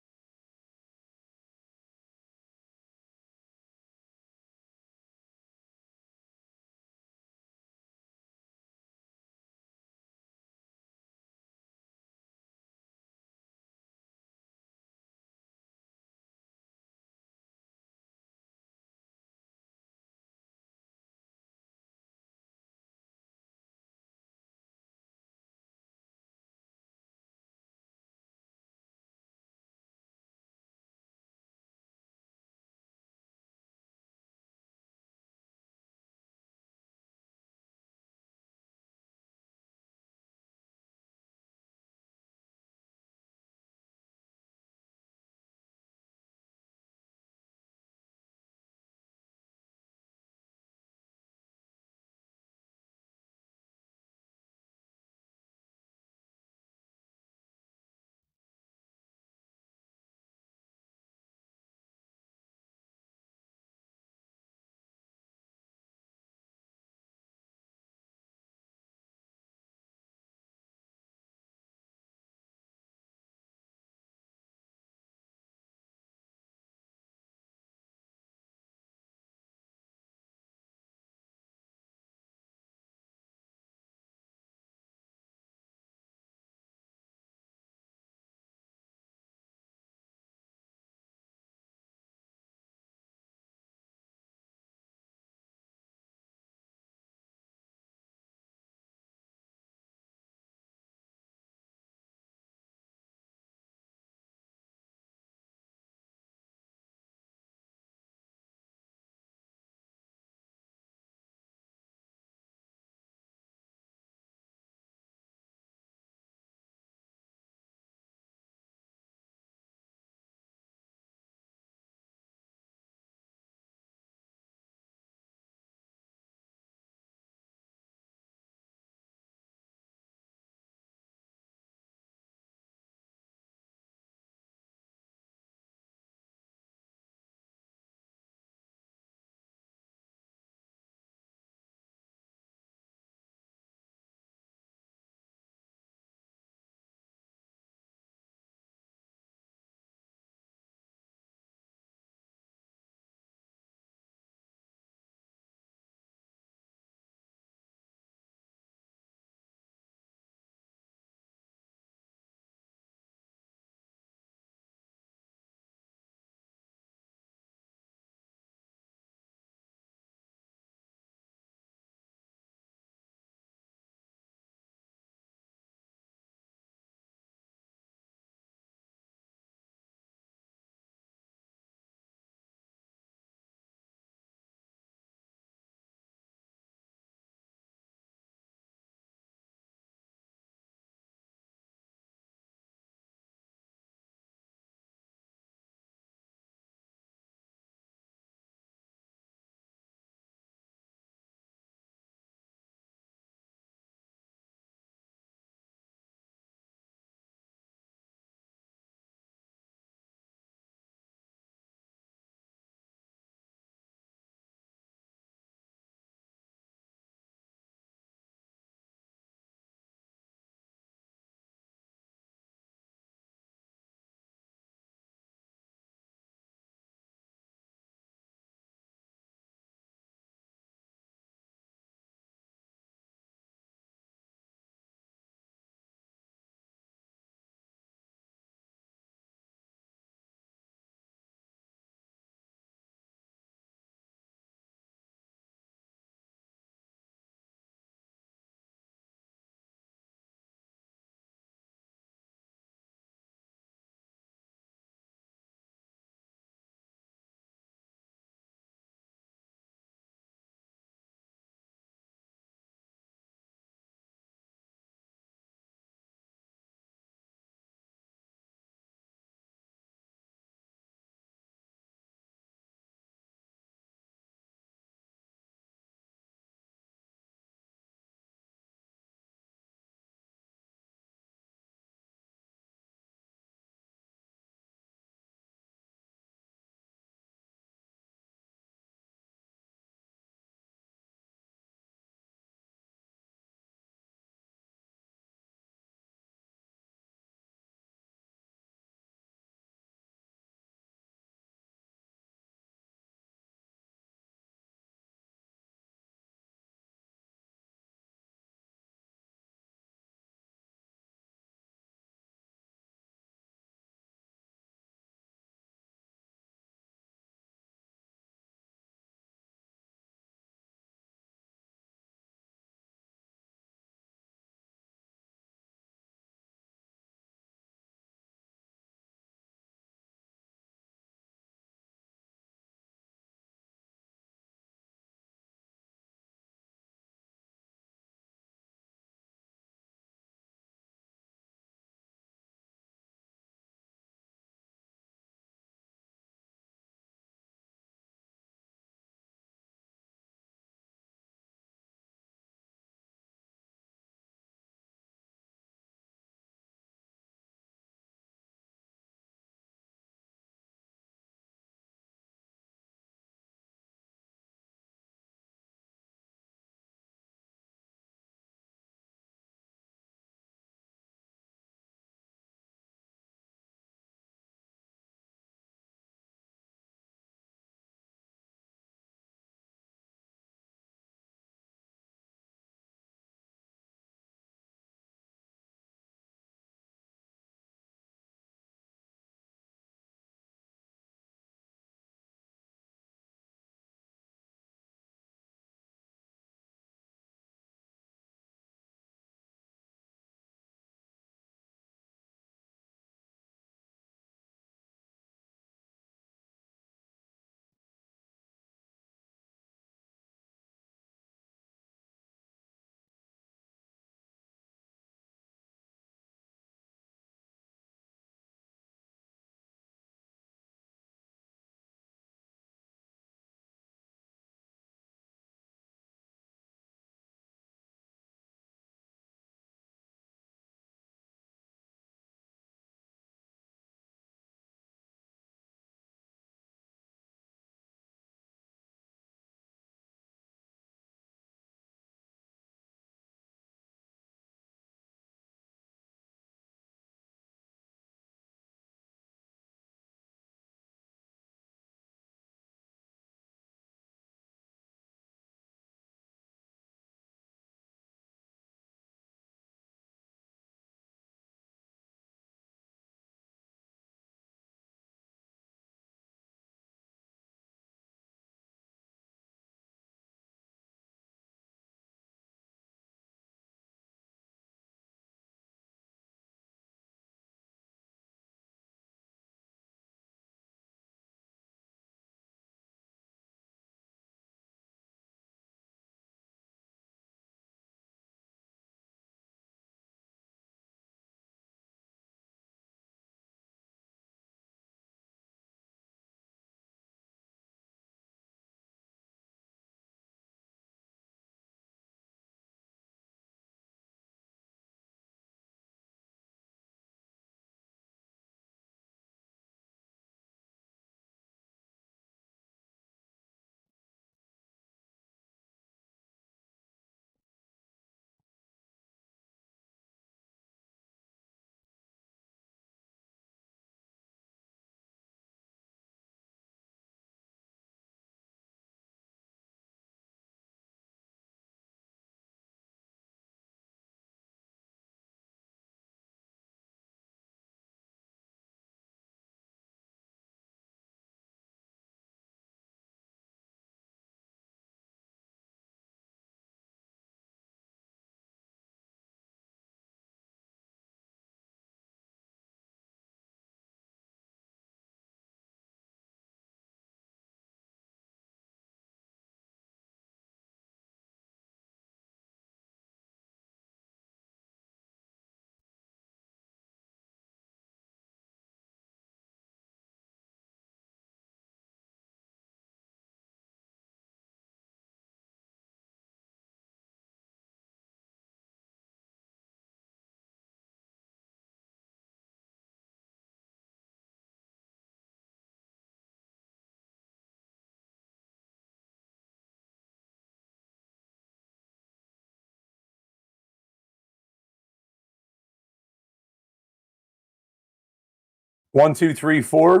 1, 2, 3, 4.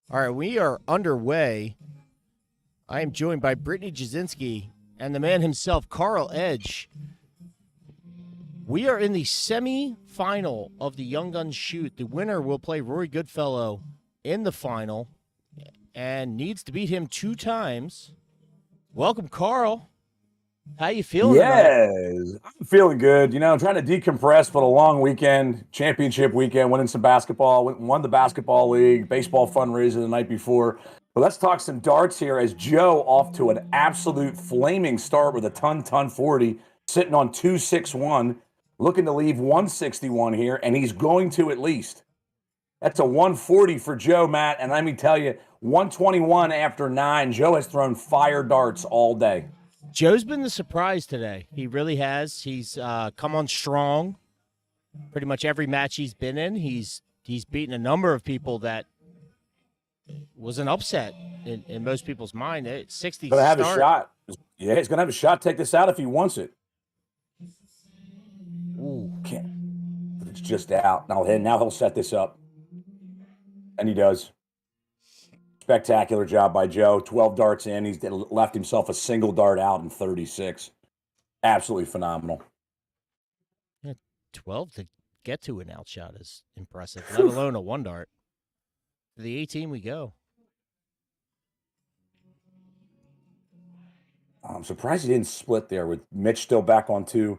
All right, we are underway. I am joined by Brittany Jasinski and the man himself, Carl Edge. We are in the semi-final of the Young Guns Shoot. The winner will play Rory Goodfellow in the final and needs to beat him 2 times. Welcome, Carl. How you feeling tonight? Yes, I'm feeling good. You know, I'm trying to decompress for a long weekend, championship weekend, winning some basketball, won the basketball league, baseball fundraiser the night before. But let's talk some darts here as Joe off to an absolute flaming start with a ton 40, sitting on 261, looking to leave 161 here, and he's going to at least. That's a 140 for Joe, Matt, and let me tell you, 121 after 9. Joe has thrown fire darts all day. Joe's been the surprise today. He really has. He's come on strong. Pretty much every match he's been in, he's beaten a number of people that was an upset in most people's mind. 60 Gonna have start. a shot. Yeah, he's gonna have a shot. Take this out if he wants it. Ooh. Can't. But it's just out. Now he'll set this up. And he does. Spectacular job by Joe. 12 darts in. He's left himself a single dart out in 36. Absolutely phenomenal. 12 to get to an outshot is impressive, let alone a 1 dart. To the 18 we go. I'm surprised he didn't split there with Mitch still back on 2.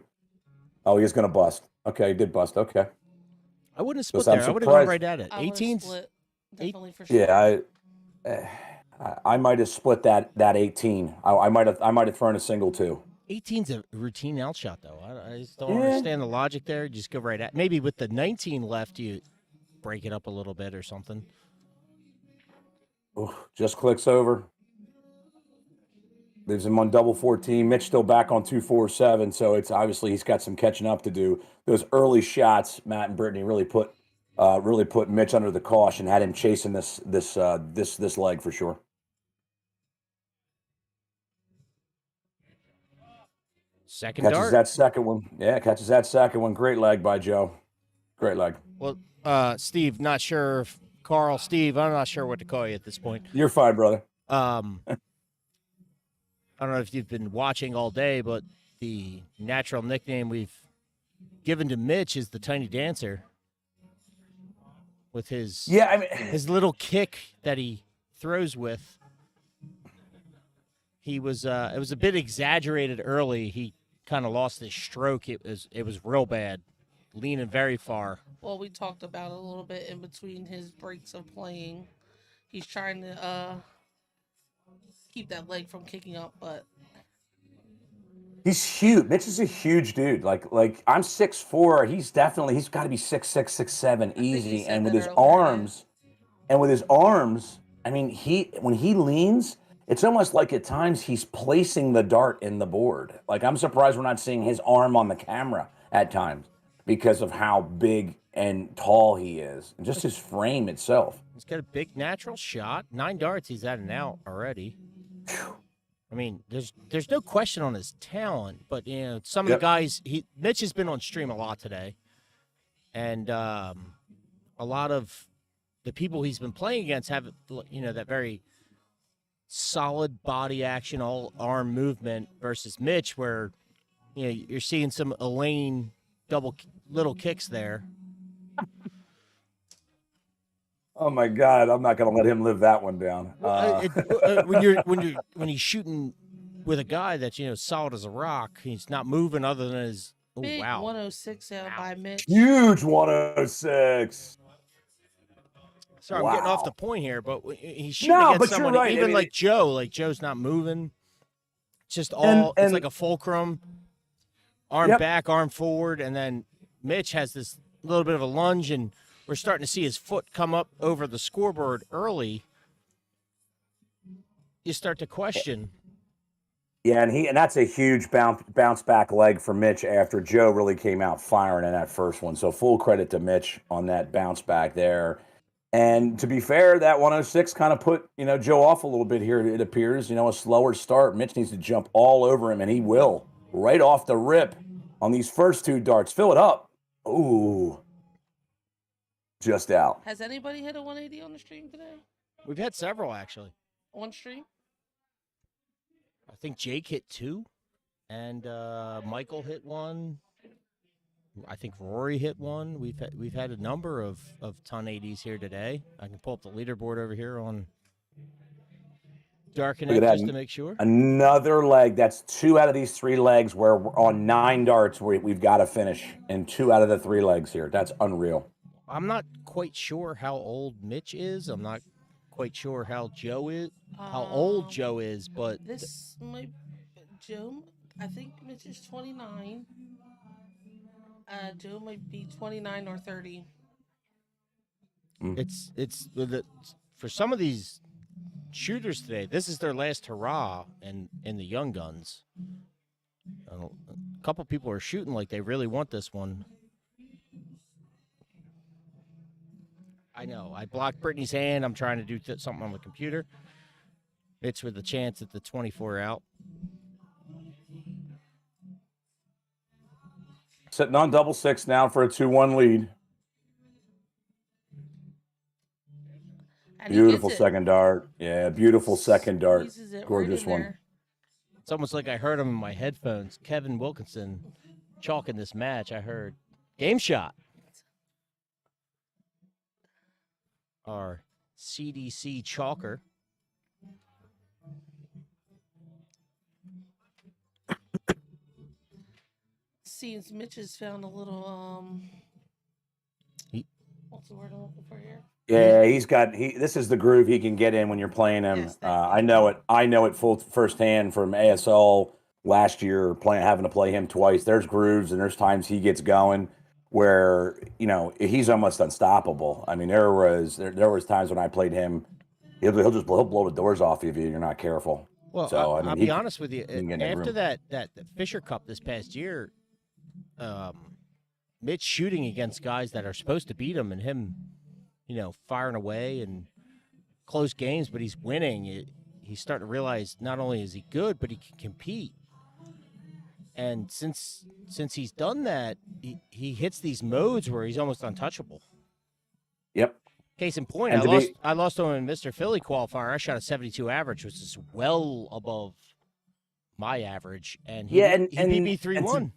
Oh, he is going to bust. Okay, he did bust. Okay. I wouldn't have split So I'm there. I would have gone surprised- right at it. I would've 18's split, definitely for sure. Yeah, I might have split that 18. I might have thrown a single too. 18's a routine outshot, though. I just don't understand the logic there. You just go right at. Maybe with the 19 left, you break it up a little bit or something. Ooh, just clicks over. Leaves him on double 14. Mitch still back on 247, so it's obviously he's got some catching up to do. Those early shots, Matt and Brittany really put Mitch under the caution, had him chasing this leg for sure. Second Catches dart. that second one. Yeah, catches that second one. Great leg by Joe. Great leg. Well, Steve, not sure if Carl, Steve, I'm not sure what to call you at this point. You're fine, brother. I don't know if you've been watching all day, but the natural nickname we've given to Mitch is the Tiny Dancer. With his his little kick that he throws with. He was it was a bit exaggerated early. He kind of lost his stroke. It was real bad, leaning very far. Well, we talked about it a little bit in between his breaks of playing. He's trying to keep that leg from kicking up, but He's huge. Mitch is a huge dude. Like I'm 6'4". He's got to be 6'6", 6'7", easy. And with his arms, I mean, when he leans, it's almost like at times he's placing the dart in the board. Like I'm surprised we're not seeing his arm on the camera at times because of how big and tall he is, and just his frame itself. He's got a big natural shot. 9 darts. He's at an out already. I mean, there's no question on his talent, but you know, some of the guys. Mitch has been on stream a lot today, and a lot of the people he's been playing against have that very solid body action, all arm movement versus Mitch, where you're seeing some Elaine double little kicks there. Oh my God! I'm not going to let him live that one down. When he's shooting with a guy that's solid as a rock, he's not moving other than his. Oh big wow! 106 out by Mitch. Huge 106. Sorry, I'm getting off the point here, but he's shooting against someone right. even like Joe. Like Joe's not moving. It's just all. It's like a fulcrum. Arm back, arm forward, and then Mitch has this little bit of a lunge, and we're starting to see his foot come up over the scoreboard early. You start to question. Yeah, and that's a huge bounce back leg for Mitch after Joe really came out firing in that first one. So full credit to Mitch on that bounce back there. And to be fair, that 106 kind of put, Joe off a little bit here, it appears. A slower start. Mitch needs to jump all over him, and he will. Right off the rip on these first two darts. Fill it up. Ooh. Just out. Has anybody hit a 180 on the stream today? We've had several, actually. On stream? I think Jake hit 2, and Michael hit 1. I think Rory hit 1. We've had a number of ton 80s here today. I can pull up the leaderboard over here on Darkenet just to make sure. Another leg. That's 2 out of these 3 legs where we're on 9 darts we've got to finish, and 2 out of the 3 legs here. That's unreal. I'm not quite sure how old Mitch is. I'm not quite sure how old Joe is, but this might Joe. I think Mitch is 29. Joe might be 29 or 30. It's for some of these shooters today. This is their last hurrah in the young guns. A couple people are shooting like they really want this one. I know. I blocked Brittany's hand. I'm trying to do something on the computer. It's with a chance at the 24 out. Sitting on double 6 now for a 2-1 lead. And beautiful second dart. Yeah, beautiful second dart. Gorgeous right one. It's almost like I heard him in my headphones. Kevin Wilkinson chalking this match. I heard game shot. Our CDC chalker. Seems Mitch has found a little what's the word I'm looking for here? Yeah, this is the groove he can get in when you're playing him. Yes, I know it firsthand from ASL last year, having to play him twice. There's grooves and there's times he gets going where he's almost unstoppable. I mean, there was times when I played him, he'll blow the doors off of you if you're not careful. Well, so I'll be honest with you. After that Fisher Cup this past year, Mitch shooting against guys that are supposed to beat him, and him, firing away and close games, but he's winning. He's starting to realize not only is he good, but he can compete. And since he's done that, he hits these modes where he's almost untouchable. Yep. Case in point, I lost to him in Mr. Philly qualifier. I shot a 72 average, which is well above my average, and he beat me 3-1.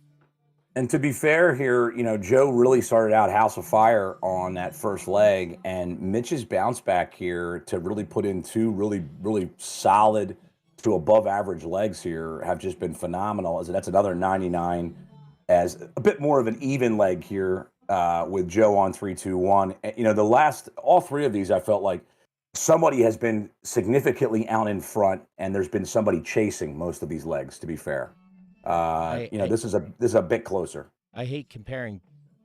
And to be fair here, Joe really started out house of fire on that first leg, and Mitch's bounce back here to really put in 2 really, really solid to above average legs here have just been phenomenal. That's another 99 as a bit more of an even leg here with Joe on 3-2-1. All 3 of these, I felt like somebody has been significantly out in front, and there's been somebody chasing most of these legs, to be fair. This is a bit closer. I hate comparing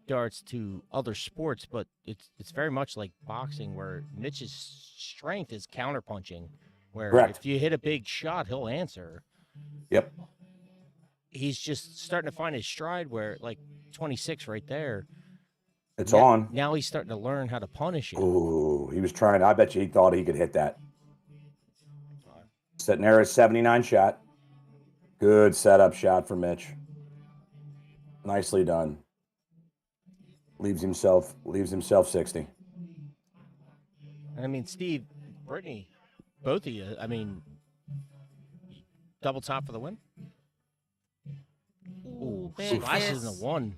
darts to other sports, but it's very much like boxing, where Mitch's strength is counterpunching. Where Correct. If you hit a big shot, he'll answer. Yep. He's just starting to find his stride where, like 26 right there. It's on. Now he's starting to learn how to punish it. Ooh, he was trying. I bet you he thought he could hit that. Sitting there at 79 shot. Good setup shot for Mitch. Nicely done. Leaves himself 60. I mean, Steve, Brittany, both of you, double top for the win. Ooh, slashes in the 1.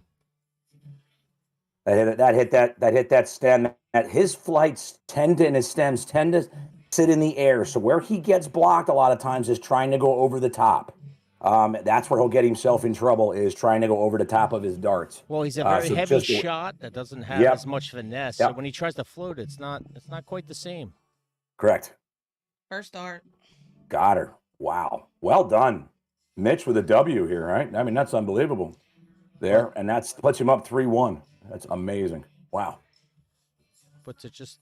That hit that stem. His flights his stems tend to sit in the air. So where he gets blocked a lot of times is trying to go over the top. That's where he'll get himself in trouble, is trying to go over the top of his darts. Well, he's a very heavy shot that doesn't have as much finesse. Yep. So when he tries to float, it's not quite the same. Correct. First dart. Got her. Wow. Well done. Mitch with a W here, right? I mean, that's unbelievable. There, and that puts him up 3-1. That's amazing. Wow. But to just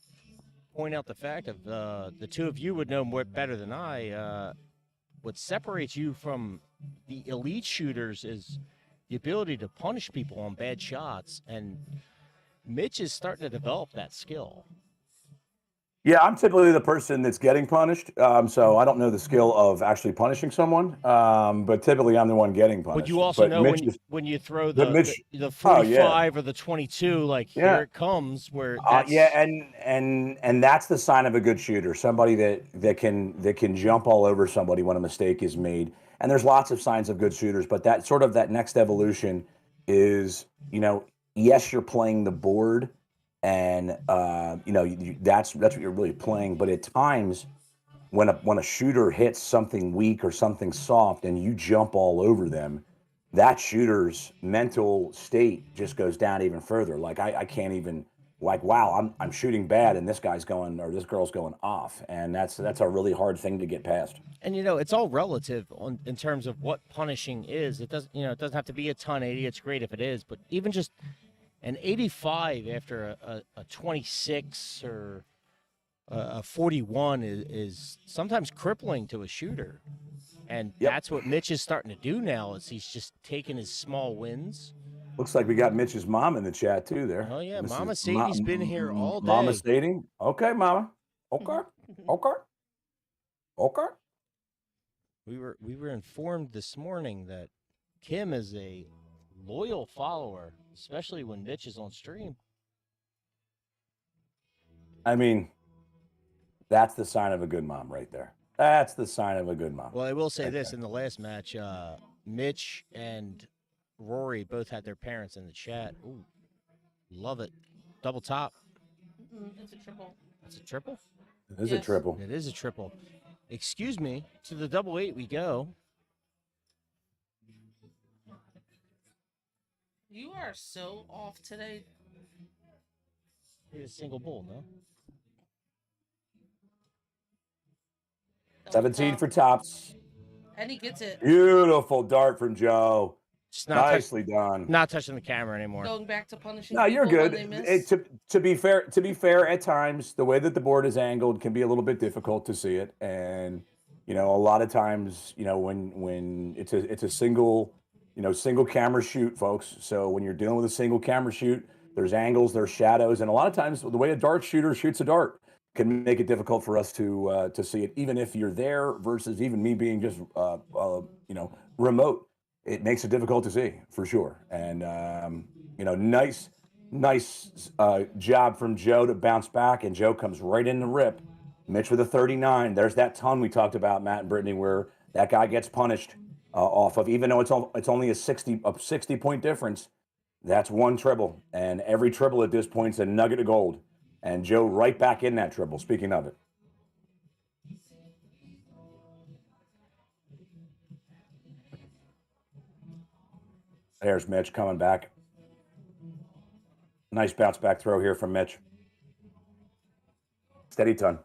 point out the fact of the 2 of you would know more better than I, what separates you from the elite shooters is the ability to punish people on bad shots, and Mitch is starting to develop that skill. Yeah, I'm typically the person that's getting punished, so I don't know the skill of actually punishing someone. But typically, I'm the one getting punished. But you also know Mitch when you throw but the Mitch, the oh yeah, 45 or the 22, like yeah. here it comes, where that's Yeah, and that's the sign of a good shooter. Somebody that can jump all over somebody when a mistake is made. And there's lots of signs of good shooters, but that sort of that next evolution is, yes, you're playing the board, and that's what you're really playing. But at times, when a shooter hits something weak or something soft, and you jump all over them, that shooter's mental state just goes down even further. Like I can't even, like, wow, I'm shooting bad and this guy's going, or this girl's going off, and that's a really hard thing to get past. and it's all relative in terms of what punishing is. It doesn't have to be a ton 80. It's great if it is, but even just an 85 after a 26 or a 41 is sometimes crippling to a shooter. And that's what Mitch is starting to do now, is he's just taking his small wins. Looks like we got Mitch's mom in the chat too there. Oh yeah, Mama Sadie's been here all day. Mama Sadie. Okay, Mama. Okay. Okay. Okay. We were informed this morning that Kim is a loyal follower, especially when Mitch is on stream. I mean, that's the sign of a good mom right there. That's the sign of a good mom. Well, I will say this, in the last match, Mitch and Rory both had their parents in the chat. Ooh, love it. Double top. It's a triple. It's a triple? It is a triple. It is a triple. Excuse me, to the double 8 we go. You are so off today. It's a single bull, no? 17 for tops. And he gets it. Beautiful dart from Joe. Just not Nicely done. Not touching the camera anymore. Going back to punishing. No, you're people good. when they miss. To be fair, at times the way that the board is angled can be a little bit difficult to see it, and a lot of times, when it's a single, single camera shoot, folks. So when you're dealing with a single camera shoot, there's angles, there's shadows, and a lot of times the way a dart shooter shoots a dart can make it difficult for us to see it, even if you're there versus even me being just remote. It makes it difficult to see for sure. And nice job from Joe to bounce back, and Joe comes right in the rip. Mitch with a 39. There's that ton we talked about, Matt and Brittany, where that guy gets punished off of, even though it's only a 60 point difference. That's one triple, and every triple at this point is a nugget of gold. And Joe right back in that triple. Speaking of it. There's Mitch coming back. Nice bounce back throw here from Mitch. Steady ton.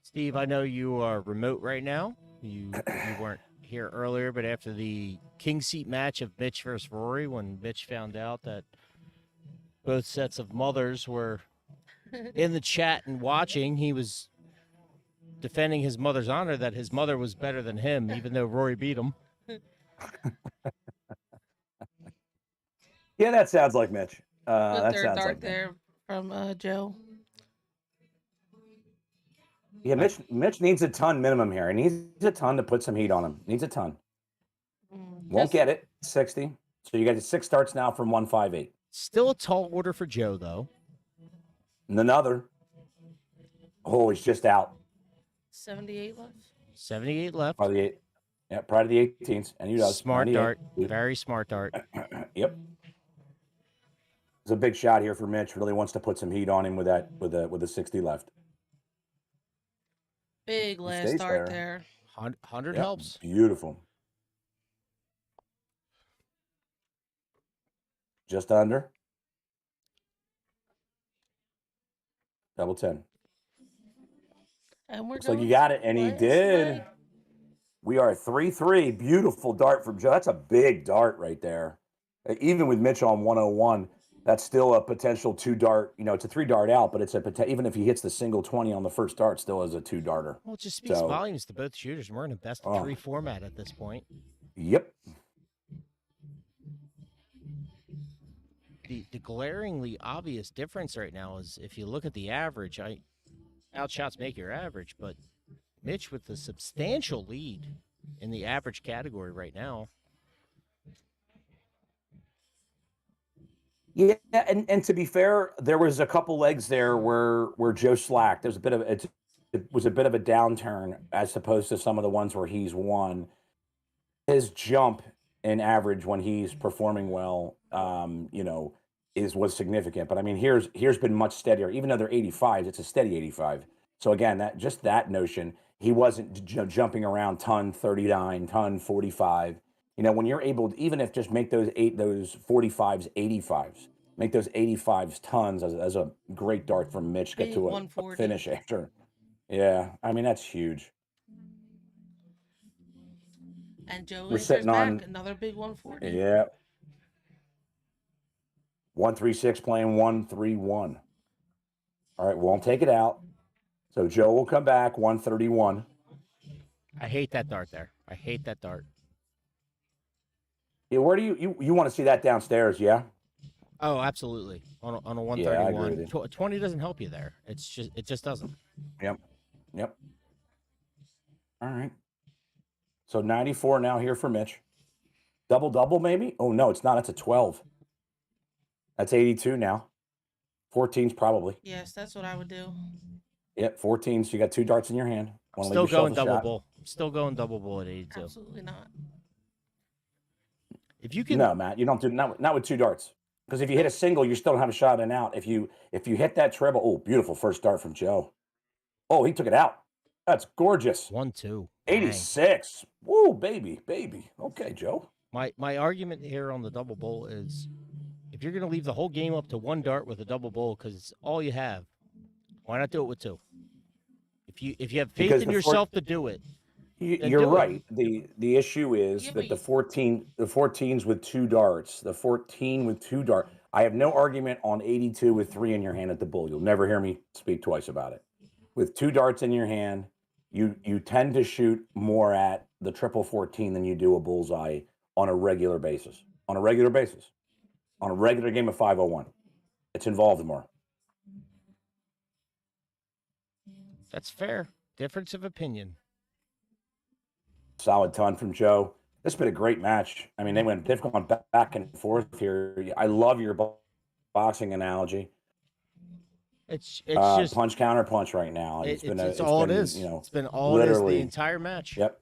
Steve, I know you are remote right now. You weren't here earlier, but after the king seat match of Mitch versus Rory, when Mitch found out that both sets of mothers were in the chat and watching, he was defending his mother's honor that his mother was better than him, even though Rory beat him. Yeah, that sounds like Mitch. The That third sounds dart like there from Joe. Yeah, Mitch needs a ton minimum here. He needs a ton to put some heat on him. Needs a ton. Won't get it. 60. So you got 6 starts now from 158. Still a tall order for Joe, though. And another. Oh, he's just out. 78 left. 78 left. Prior to the 8. Yeah, prior to the 18s. And he does. Smart 98. dart. Very smart dart. Yep. It's a big shot here for Mitch. Really wants to put some heat on him with a 60 left. Big last start there. 100 Yep. helps. Beautiful. Just under. Double 10. And we're Looks like going you got it, and he last did. leg. We are 3-3. Beautiful dart from Joe. That's a big dart right there. Even with Mitch on 101, That's still a potential 2-dart. It's a 3-dart out, but it's even if he hits the single 20 on the first dart, still is a 2-darter. Well, it just speaks volumes to both shooters. We're in a best of 3 format at this point. Yep. The glaringly obvious difference right now is if you look at the average, outshots make your average, but Mitch with the substantial lead in the average category right now. Yeah, and to be fair, there was a couple legs there where Joe slacked. There's it was a bit of a downturn as opposed to some of the ones where he's won. His jump in average when he's performing well, was significant. But I mean, here's been much steadier. Even though they're 85s, it's a steady 85. So again, that notion, he wasn't jumping around ton 39, ton 45. When you're able to, even if just make those 45s 85s, make those 85s tons as a great dart from Mitch, get to a finish after. Yeah, I mean, that's huge. And Joe answers back, another big 140. Yeah. 136 playing 131. All right, won't take it out. So Joe will come back 131. I hate that dart there. I hate that dart. Yeah, where do you want to see that downstairs? Yeah. Oh, absolutely. On a 131, 20 doesn't help you there. It just doesn't. Yep. All right. So 94 now here for Mitch. Double maybe? Oh no, it's not. It's a 12. That's 82 now. 14's probably. Yes, that's what I would do. Yep, 14. So you got 2 darts in your hand. Still going double bull. Still going double bull at 82. Absolutely not. If you can, no, Matt, you don't do not with 2 darts. Because if you hit a single, you still don't have a shot in out. If you hit that treble, oh, beautiful first dart from Joe. Oh, he took it out. That's gorgeous. 1-2. 86. Woo, baby. Okay, Joe. My argument here on the double bowl is, if you're going to leave the whole game up to 1 dart with a double bowl because it's all you have, why not do it with 2? If you have faith in yourself to do it. You're right. The issue is that the 14s with 2 darts, the 14 with 2 darts. I have no argument on 82 with 3 in your hand at the bull. You'll never hear me speak twice about it. With 2 darts in your hand, you tend to shoot more at the triple 14 than you do a bullseye on a regular basis. On a regular game of 501. It's involved more. That's fair. Difference of opinion. Solid ton from Joe. This has been a great match. I mean, they've gone back and forth here. I love your boxing analogy. It's just punch counter punch right now. It's all it is. It's been all it is the entire match. Yep.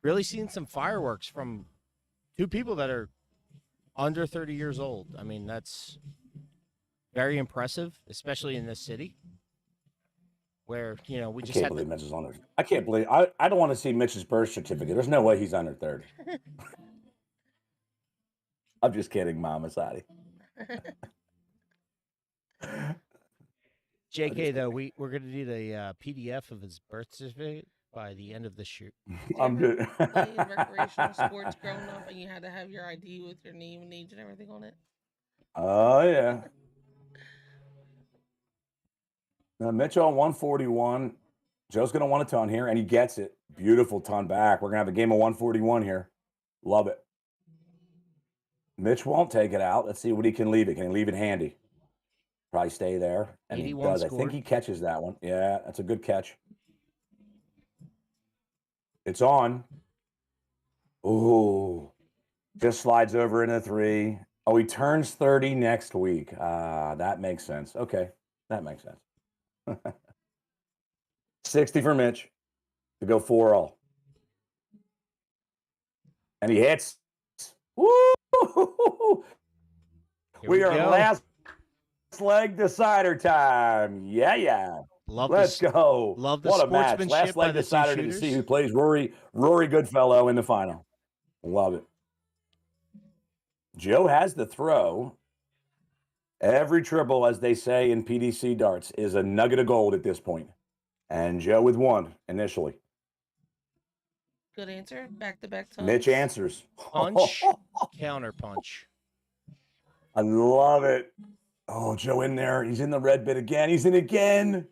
Really seeing some fireworks from 2 people that are under 30 years old. I mean, that's very impressive, especially in this city where, we just can't believe Mitch is under. I can't believe I don't want to see Mitch's birth certificate. There's no way he's under 30. I'm just kidding, Mama Sadi. JK, though, we're going to need a PDF of his birth certificate by the end of the shoot. I'm good. Playing recreational sports growing up, and you had to have your ID with your name and age and everything on it. Oh yeah. Now Mitch on 141. Joe's going to want a ton here, and he gets it. Beautiful ton back. We're going to have a game of 141 here. Love it. Mitch won't take it out. Let's see what he can leave it. Can he leave it handy? Probably stay there. And he does. Scored. I think he catches that one. Yeah, that's a good catch. It's on. Ooh. Just slides over into 3. Oh, he turns 30 next week. That makes sense. Okay. That makes sense. 60 for Mitch to go 4-all. And he hits. Woo! We are last leg decider time. Yeah. Let's go. Love the what a match. Last leg decider to see who plays Rory Goodfellow in the final. Love it. Joe has the throw. Every triple, as they say in PDC darts, is a nugget of gold at this point. And Joe with 1 initially. Good answer. Back to back tons. Mitch answers. Punch, counter punch. I love it. Oh, Joe in there. He's in the red bit again. He's in again.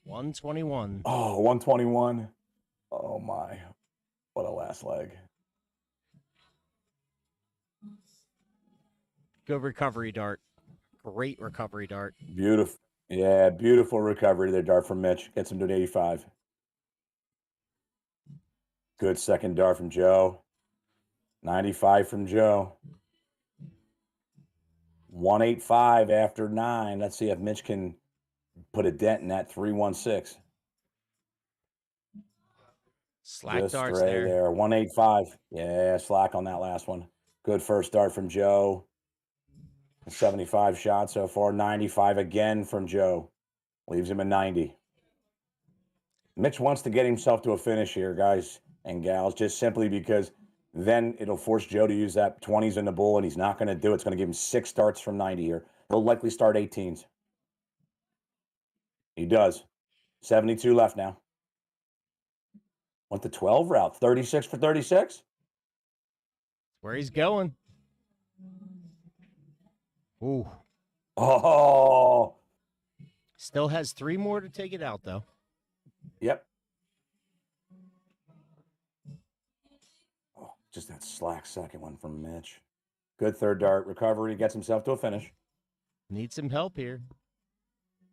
121. Oh, 121. Oh, my. What a last leg. Good recovery dart. Great recovery dart. Beautiful. Yeah, beautiful recovery there, dart from Mitch. Gets him to an 85. Good second dart from Joe. 95 from Joe. 185 after 9. Let's see if Mitch can put a dent in that 316. Slack Just darts stray there. 185. Yeah, slack on that last one. Good first dart from Joe. 75 shots so far. 95 again from Joe. Leaves him at 90. Mitch wants to get himself to a finish here, guys and gals, just simply because then it'll force Joe to use that 20s in the bull, and he's not going to do it. It's going to give him 6 starts from 90 here. He'll likely start 18s. He does. 72 left now. Went the 12 route. 36 for 36. Where he's going. Ooh. Oh, Still has 3 more to take it out, though. yep. Oh, just that slack second one from Mitch. Good third dart recovery. Gets himself to a finish. Need some help here.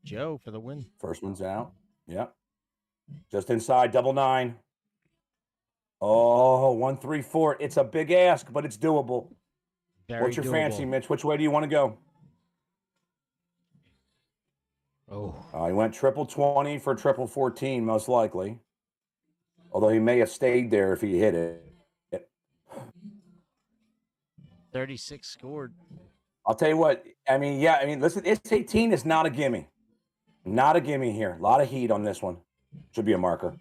Joe for the win. First one's out. Yep. Just inside, double 9. Oh, 134. It's a big ask, but it's doable. Very What's your doable. fancy, Mitch? Which way do you want to go? Oh. He went triple 20 for triple 14, most likely. Although he may have stayed there if he hit it. 36 scored. I'll tell you what. Listen, it's 18 is not a gimme. Not a gimme here. A lot of heat on this one. Should be a marker.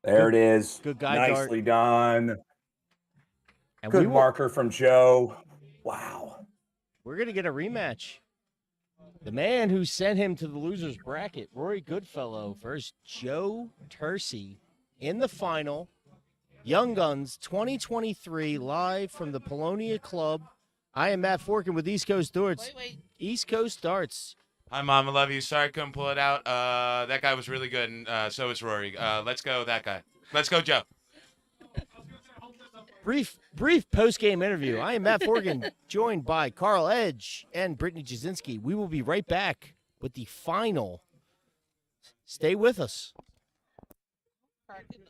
There it is. Good guy Nicely done. And Good marker from Joe. Wow. We're going to get a rematch. The man who sent him to the loser's bracket, Rory Goodfellow, versus Joe Tercey in the final. Young Guns 2023, live from the Polonia Club. I am Matt Forkin with East Coast Darts. Wait. East Coast Darts. Hi, Mom. I love you. Sorry I couldn't pull it out. That guy was really good, and so is Rory. Let's go, that guy. Let's go, Joe. Brief post-game interview. I am Matt Forgan, joined by Carl Edge and Brittany Jasinski. We will be right back with the final. Stay with us. Cracking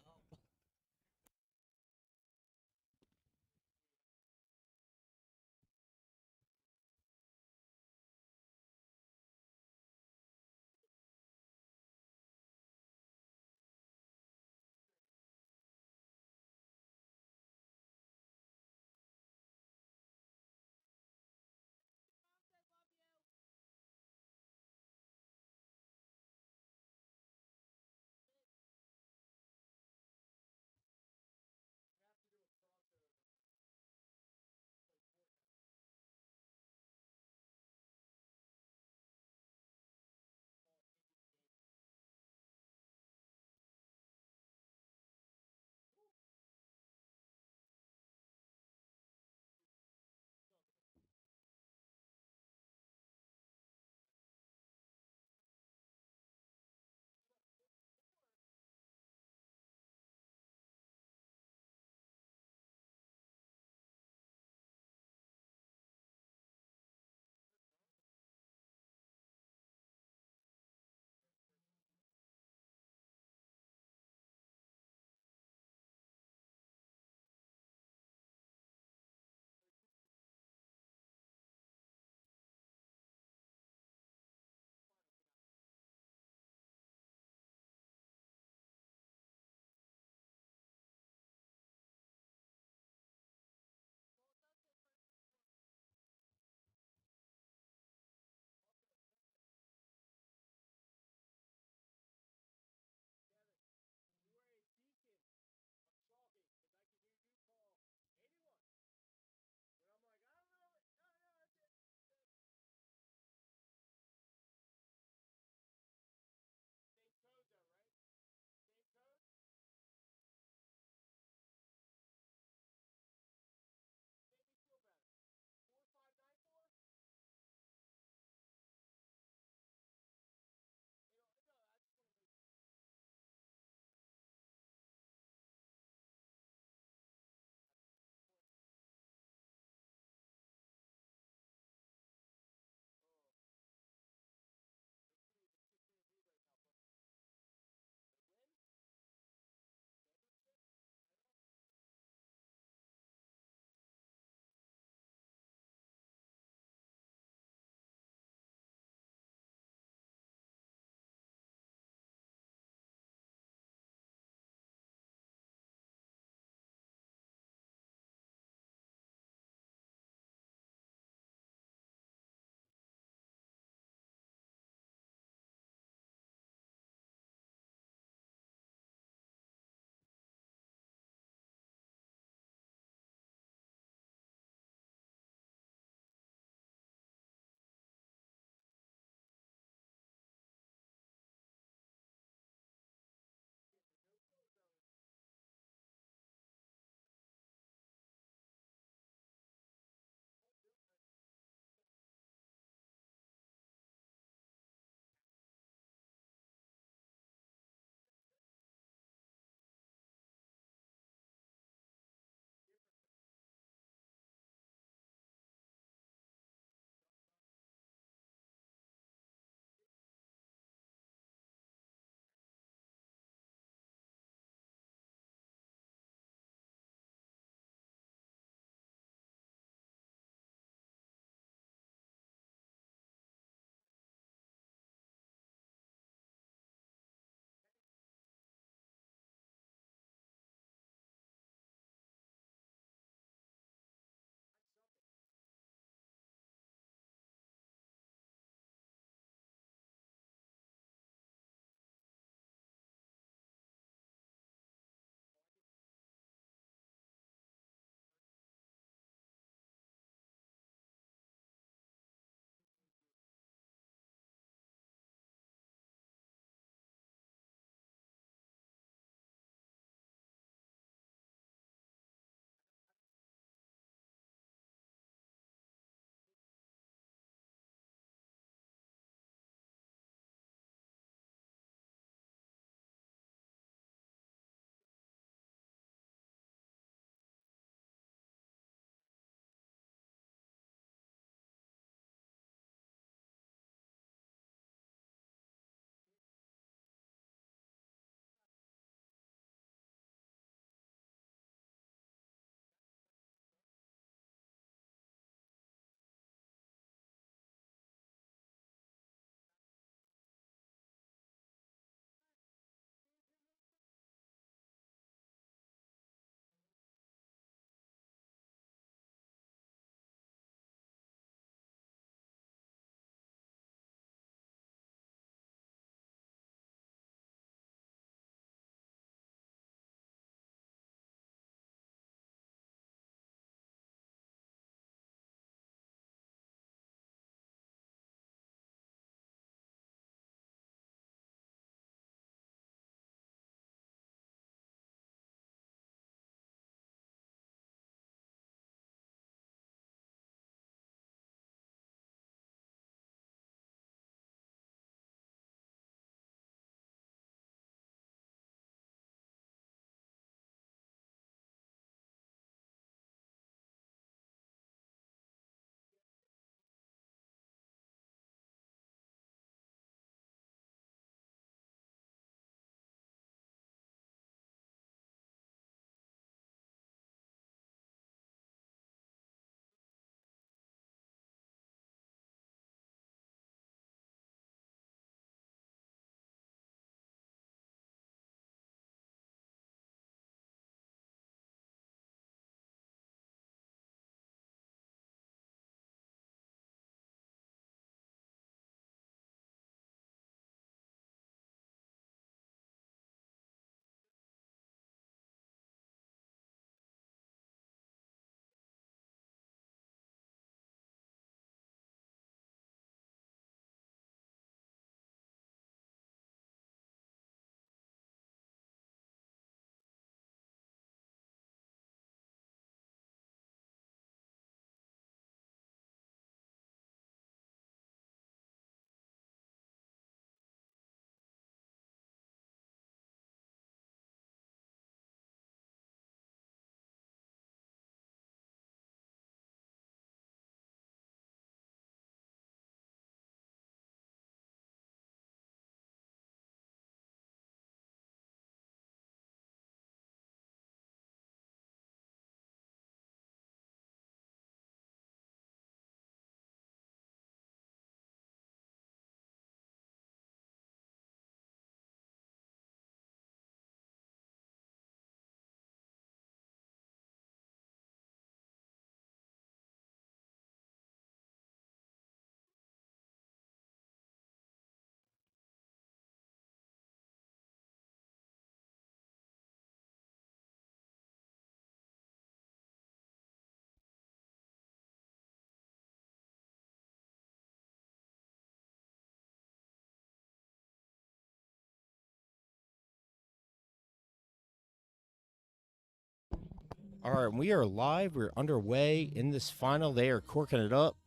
All right, we are live. We're underway in this final. They are corking it up.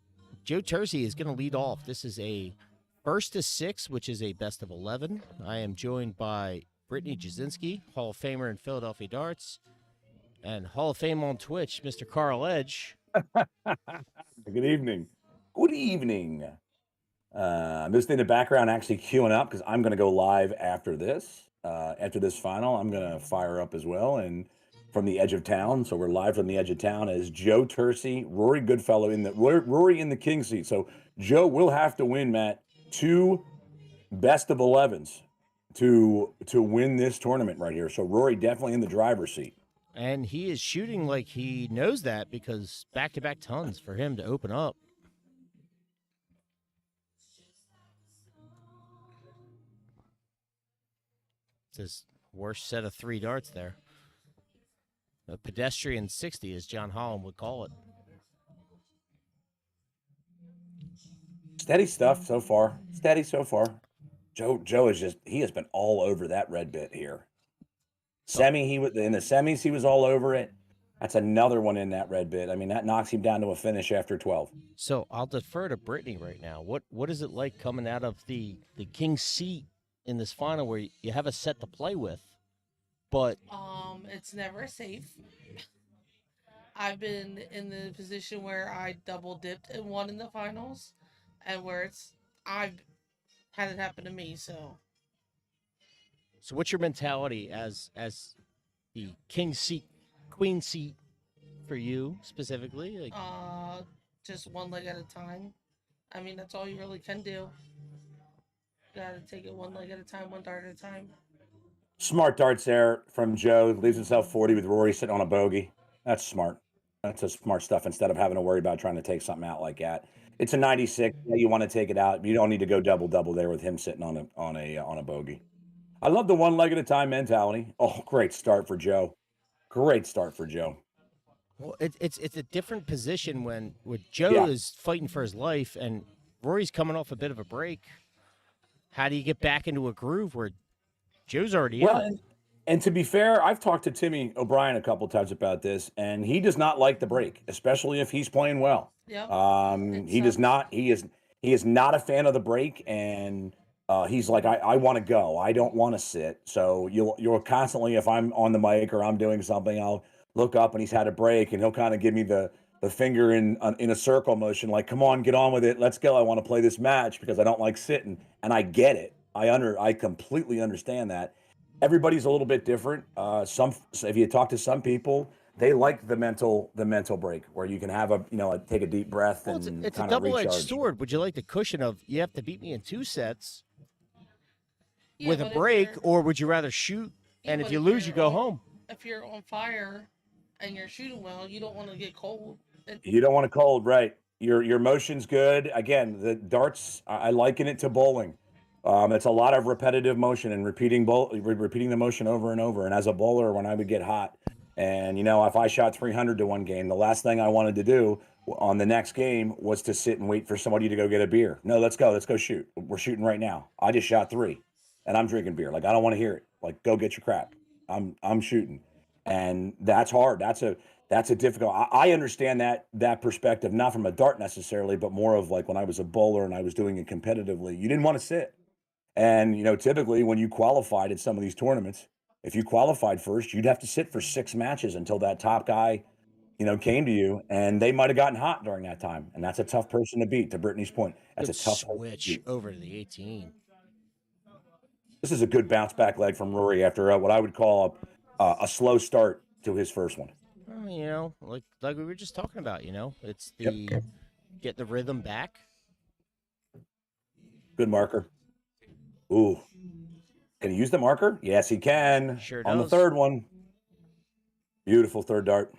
Joe Tersey is going to lead off. This is a first to 6, which is a best of 11. I am joined by Brittany Jasinski, Hall of Famer in Philadelphia Darts, and Hall of Fame on Twitch, Mr. Carl Edge. Good evening. Good evening. I'm just in the background actually queuing up because I'm going to go live after this. After this final, I'm going to fire up as well. And from the edge of town. So we're live from the edge of town as Joe Tersey, Rory Goodfellow Rory in the king seat. So Joe will have to win, Matt, 2 best of 11s to win this tournament right here. So Rory definitely in the driver's seat. And he is shooting like he knows that because back-to-back tons for him to open up. It's his worst set of 3 darts there. A pedestrian 60, as John Holland would call it. Steady stuff so far. Steady so far. Joe is he has been all over that red bit here. In the semis, he was all over it. That's another one in that red bit. I mean, that knocks him down to a finish after 12. So I'll defer to Brittany right now. What is it like coming out of the king seat in this final where you have a set to play with, but it's never safe. I've been in the position where I double dipped and won in the finals, and where I've had it happen to me. So what's your mentality as the king seat, queen seat for you specifically? Like, just one leg at a time. I mean, that's all you really can do. Gotta take it one leg at a time, one dart at a time. Smart darts there from Joe. Leaves himself 40 with Rory sitting on a bogey. That's smart. That's a smart stuff instead of having to worry about trying to take something out like that. It's a 96. Yeah, you want to take it out. You don't need to go double there with him sitting on a bogey. I love the one leg at a time mentality. Oh, great start for Joe. Great start for Joe. Well, it's a different position when Joe is fighting for his life and Rory's coming off a bit of a break. How do you get back into a groove where Joe's already in? And to be fair, I've talked to Timmy O'Brien a couple times about this, and he does not like the break, especially if he's playing well. Yeah. He does not. He is not a fan of the break, and he's like, I want to go. I don't want to sit. So you'll constantly, if I'm on the mic or I'm doing something, I'll look up and he's had a break, and he'll kind of give me the finger in a circle motion, like, come on, get on with it. Let's go. I want to play this match because I don't like sitting. And I get it. I completely understand that. Everybody's a little bit different. If you talk to some people, they like the mental break where you can have take a deep breath and it's a kind of double-edged recharge. sword. Would you like the cushion of you have to beat me in 2 sets with a but break, or would you rather shoot and if you lose, you go home? If you're on fire and you're shooting well, you don't want to get cold. You don't want to cold, right? Your motion's good. Again, the darts, I liken it to bowling. It's a lot of repetitive motion and repeating the motion over and over. And as a bowler, when I would get hot, and if I shot 300 to one game, the last thing I wanted to do on the next game was to sit and wait for somebody to go get a beer. No, let's go shoot. We're shooting right now. I just shot 3, and I'm drinking beer. Like, I don't want to hear it. Like, go get your crap. I'm shooting, and that's hard. That's a difficult. I understand that perspective, not from a dart necessarily, but more of like when I was a bowler and I was doing it competitively. You didn't want to sit. And, typically when you qualified at some of these tournaments, if you qualified first, you'd have to sit for 6 matches until that top guy, came to you, and they might have gotten hot during that time. And that's a tough person to beat, to Brittany's point. That's Good a tough switch over to the 18. This is a good bounce back leg from Rory after what I would call a slow start to his first one. Well, like we were just talking about, it's the get the rhythm back. Good marker. Ooh. Can he use the marker? Yes, he can. Sure On does. the third one. Beautiful third dart.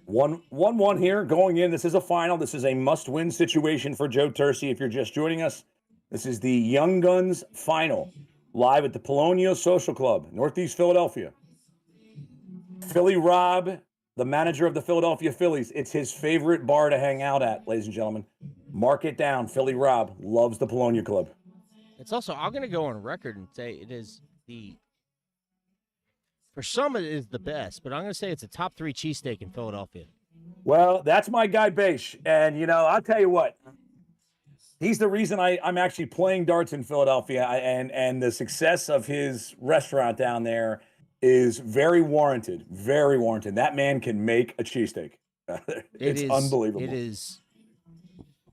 One here going in. This is a final. This is a must-win situation for Joe Tersey. If you're just joining us, this is the Young Gunz final, live at the Polonio Social Club, Northeast Philadelphia. Philly Rob, the manager of the Philadelphia Phillies, it's his favorite bar to hang out at, ladies and gentlemen. Mark it down. Philly Rob loves the Polonio Club. It's also, I'm going to go on record and say it is for some it is the best, but I'm going to say it's a top 3 cheesesteak in Philadelphia. Well, that's my guy, Beish. And, I'll tell you what. He's the reason I'm actually playing darts in Philadelphia, and the success of his restaurant down there is very warranted. Very warranted. That man can make a cheesesteak. It's unbelievable. It is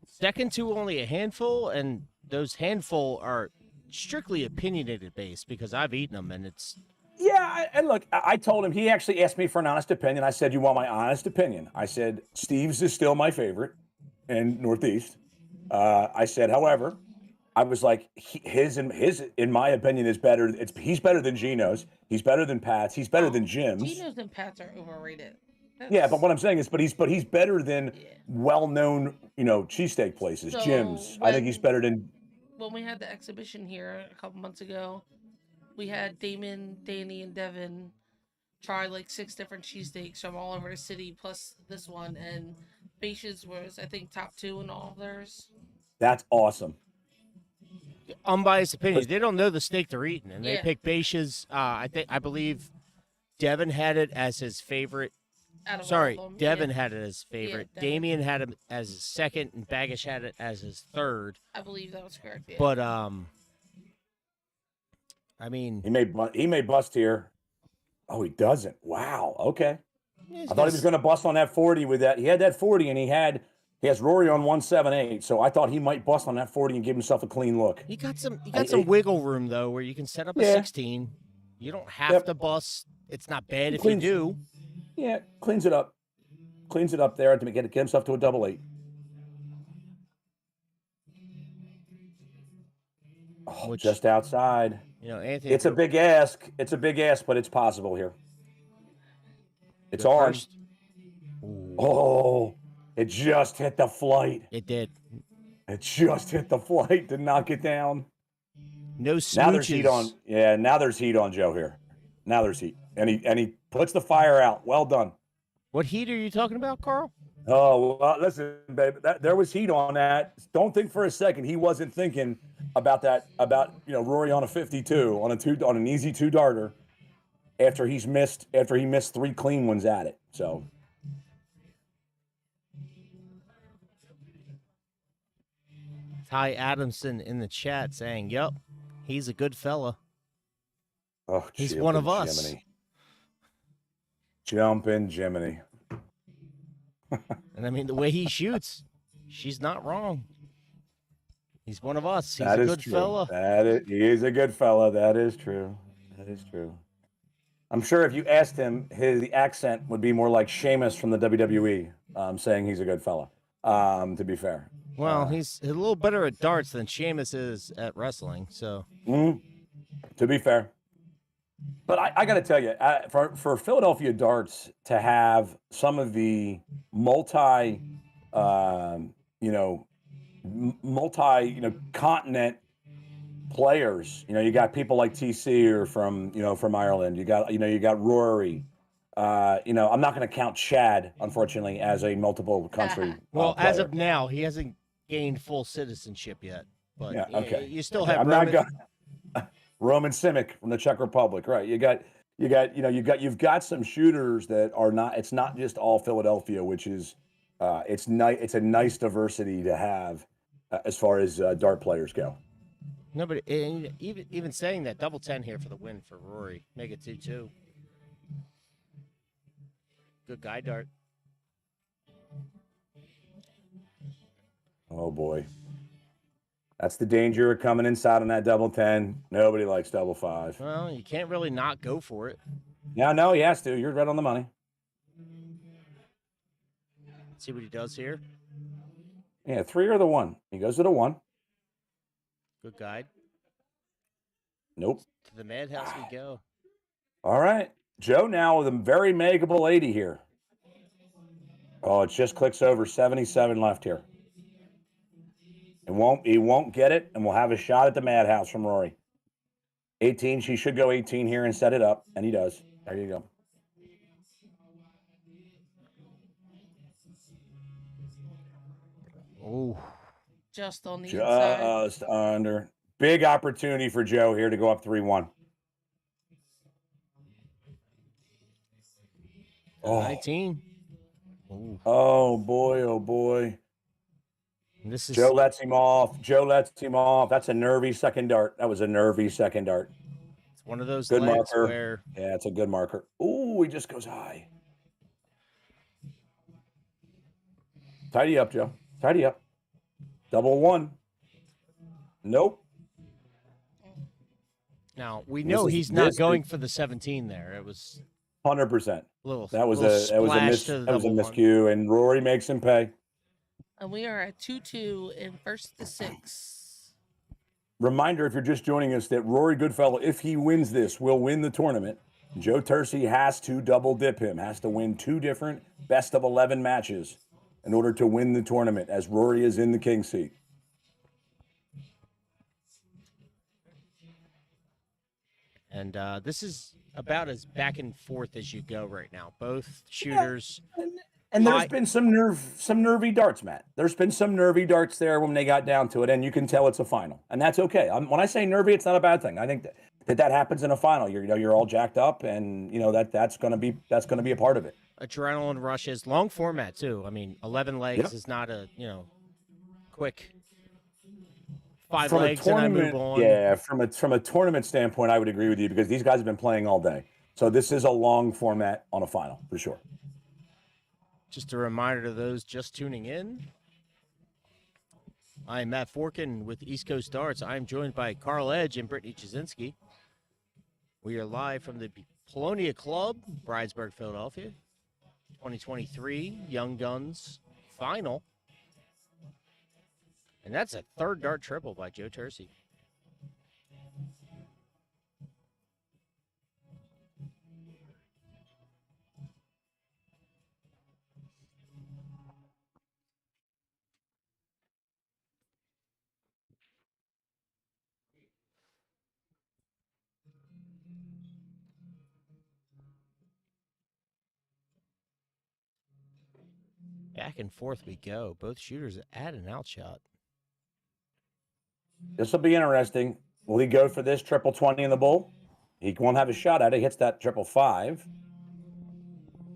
second to only a handful, and those handful are strictly opinionated based because I've eaten them, and it's. Yeah, and look, I told him, he actually asked me for an honest opinion. I said, you want my honest opinion? I said, Steve's is still my favorite in Northeast. I said, however, I was like, his, in my opinion, is better. He's better than Gino's. He's better than Pat's. He's better than Jim's. Gino's and Pat's are overrated. Yeah, but what I'm saying is, but he's better than well-known, cheesesteak places. So Jim's. I think he's better than. When we had the exhibition here a couple months ago, we had Damon, Danny, and Devin try like 6 different cheesesteaks from all over the city, plus this one, and Beish's was, I think, top 2 in all of theirs. That's awesome. Unbiased opinion. They don't know the steak they're eating, and they Yeah. pick Beish's. I believe Devin had it as his favorite. Out of Sorry, all of them. Devin had it as favorite. Devin. Damien had it as his second, and Bagish had it as his third. I believe that was correct. Yeah. But I mean, He may bust here. Oh, he doesn't. Wow. Okay. he's I thought he was going to bust on that 40 with that. He had that 40, and he has Rory on 178. So I thought he might bust on that 40 and give himself a clean look. He got some wiggle room though, where you can set up a 16. You don't have to bust. It's not bad if you do. Yeah, cleans it up. Cleans it up there to get himself to a double 8. Oh, Which, just outside. Anthony. It's a big ask. It's a big ask, but it's possible here. It's the on. first- Oh, it just hit the flight. It did. It just hit the flight to knock it down. No smooches. Now there's heat on. Yeah, now there's heat on Joe here. Now there's heat, and he puts the fire out. Well done. What heat are you talking about, Carl? Oh, well, listen, babe. There was heat on that. Don't think for a second he wasn't thinking about that. About Rory on a 52 on an easy 2-darter after he missed 3 clean ones at it. So. Ty Adamson in the chat saying, "Yep, he's a good fella. Oh, He's one of us." Jiminy. Jumping Jiminy. And I mean, the way he shoots, she's not wrong. He's one of us. He's That a is good true. fella. He is a good fella. That is true. That is true. I'm sure if you asked him, the accent would be more like Sheamus from the WWE, saying he's a good fella. To be fair. Well, he's a little better at darts than Sheamus is at wrestling. So, to be fair. But I got to tell you, for Philadelphia darts to have some of the multi continent players, you got people like TC or from Ireland. You got Rory. I'm not going to count Chad, unfortunately, as a multiple country. well, as player. of now, he hasn't gained full citizenship yet. But Yeah, okay. you still have I'm Roman. not going. Roman Simic from the Czech Republic, right? You've got some shooters that are not. It's not just all Philadelphia, which is it's nice. It's a nice diversity to have as far as dart players go. No, but even saying that, double 10 here for the win for Rory. Make it 2-2. Good guy, Dart. Oh boy, that's the danger of coming inside on that double 10. Nobody likes double 5. Well, you can't really not go for it. Yeah, no, he has to. You're right on the money. See what he does here. Yeah, 3 or the 1. He goes to the 1. Good guide. Nope. To the madhouse we go. All right. Joe now with a very makeable 80 here. Oh, it just clicks over 77 left here. He won't get it, and we'll have a shot at the madhouse from Rory. 18, she should go 18 here and set it up, and he does. There you go. Just on the inside. Just under. Big opportunity for Joe here to go up 3-1. Oh. 19. Ooh. Oh boy, oh boy. This is Joe lets him off. That's a nervy second dart. That was a nervy second dart. It's one of those good legs marker. where Yeah, it's a good marker. Ooh, he just goes high. Tidy up, Joe. Tidy up. Double one. Nope. now we know he's not going for the 17 there. It was 100%. little That was little a splash to the double one. miscue, and Rory makes him pay. And we are at 2-2 in first to 6. Reminder, if you're just joining us, that Rory Goodfellow, if he wins this, will win the tournament. Joe Tercey has to double dip him, has to win 2 different best of 11 matches in order to win the tournament, as Rory is in the king seat. And this is about as back and forth as you go right now. Both shooters. And there's been some nervy darts, Matt. There's been some nervy darts there when they got down to it, and you can tell it's a final, and that's okay. When I say nervy, it's not a bad thing. I think that happens in a final. You're all jacked up, and that's gonna be a part of it. Adrenaline rushes, long format too. I mean, 11 legs is not a quick 5 from legs a tournament, and I move on. Yeah, from a tournament standpoint, I would agree with you because these guys have been playing all day. So this is a long format on a final for sure. Just a reminder to those just tuning in. I'm Matt Forkin with East Coast Darts. I'm joined by Carl Edge and Brittany Jasinski. We are live from the Polonia Club, Bridesburg, Philadelphia. 2023 Young Gunz final. And that's a third dart triple by Joe Tercey. Back and forth we go. Both shooters add an out shot. This will be interesting. Will he go for this triple 20 in the bull? He won't have a shot at it. He hits that triple 5.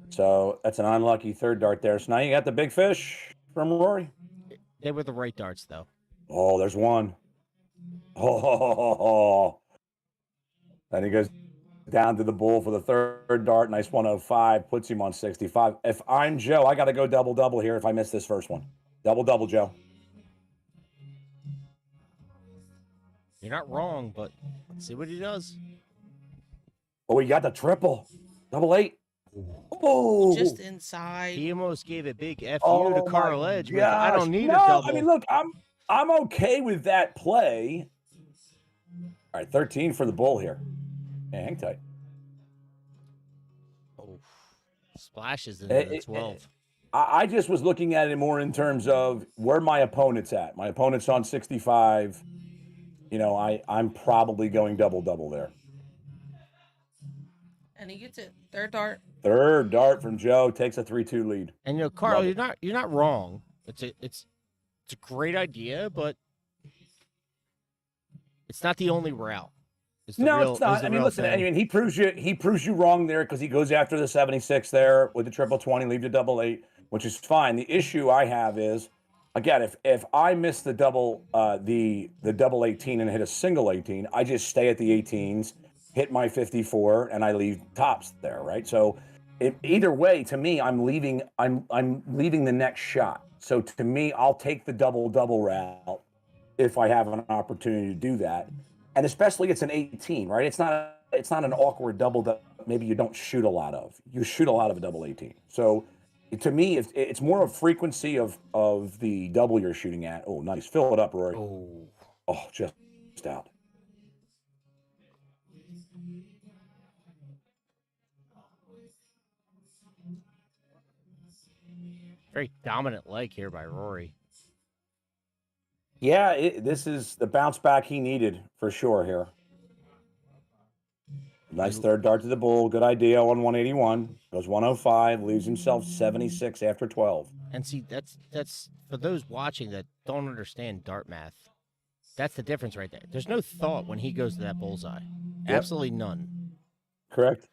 So that's an unlucky third dart there. So now you got the big fish from Rory. They were the right darts, though. Oh, there's one. Oh, then he goes down to the bull for the third dart. Nice 105. Puts him on 65. If I'm Joe, I got to go double-double here if I miss this first one. Double-double, Joe. You're not wrong, but let's see what he does. Oh, he got the triple. Double 8. Oh, Just inside. He almost gave a big F you to Carl Edge. With, I don't need a no, double. I mean, look, I'm okay with that play. All right, 13 for the bull here. Yeah, hang tight. Oh, splashes into the 12. I just was looking at it more in terms of where my opponent's at. My opponent's on 65. I'm probably going double-double there. And he gets it. Third dart. Third dart from Joe takes a 3-2 lead. And Carl, you're not wrong. It's a great idea, but it's not the only route. It's not. I mean, listen. I mean, he proves you wrong there because he goes after the 76 there with the triple 20, leave the double 8, which is fine. The issue I have is, again, if I miss the double the double 18 and hit a single 18, I just stay at the 18s, hit my 54, and I leave tops there, right? So either way, to me, I'm leaving the next shot. So to me, I'll take the double route if I have an opportunity to do that. And especially it's an 18, right? It's not an awkward double that maybe you don't shoot a lot of. You shoot a lot of a double 18. So to me, it's more a frequency of the double you're shooting at. Oh, nice. Fill it up, Rory. Oh, just out. Very dominant leg here by Rory. Yeah, this is the bounce back he needed for sure here. Nice third dart to the bull. Good idea on 181. Goes 105. Leaves himself 76 after 12. And see, that's for those watching that don't understand dart math. That's the difference right there. There's no thought when he goes to that bullseye. Yep. Absolutely none. Correct.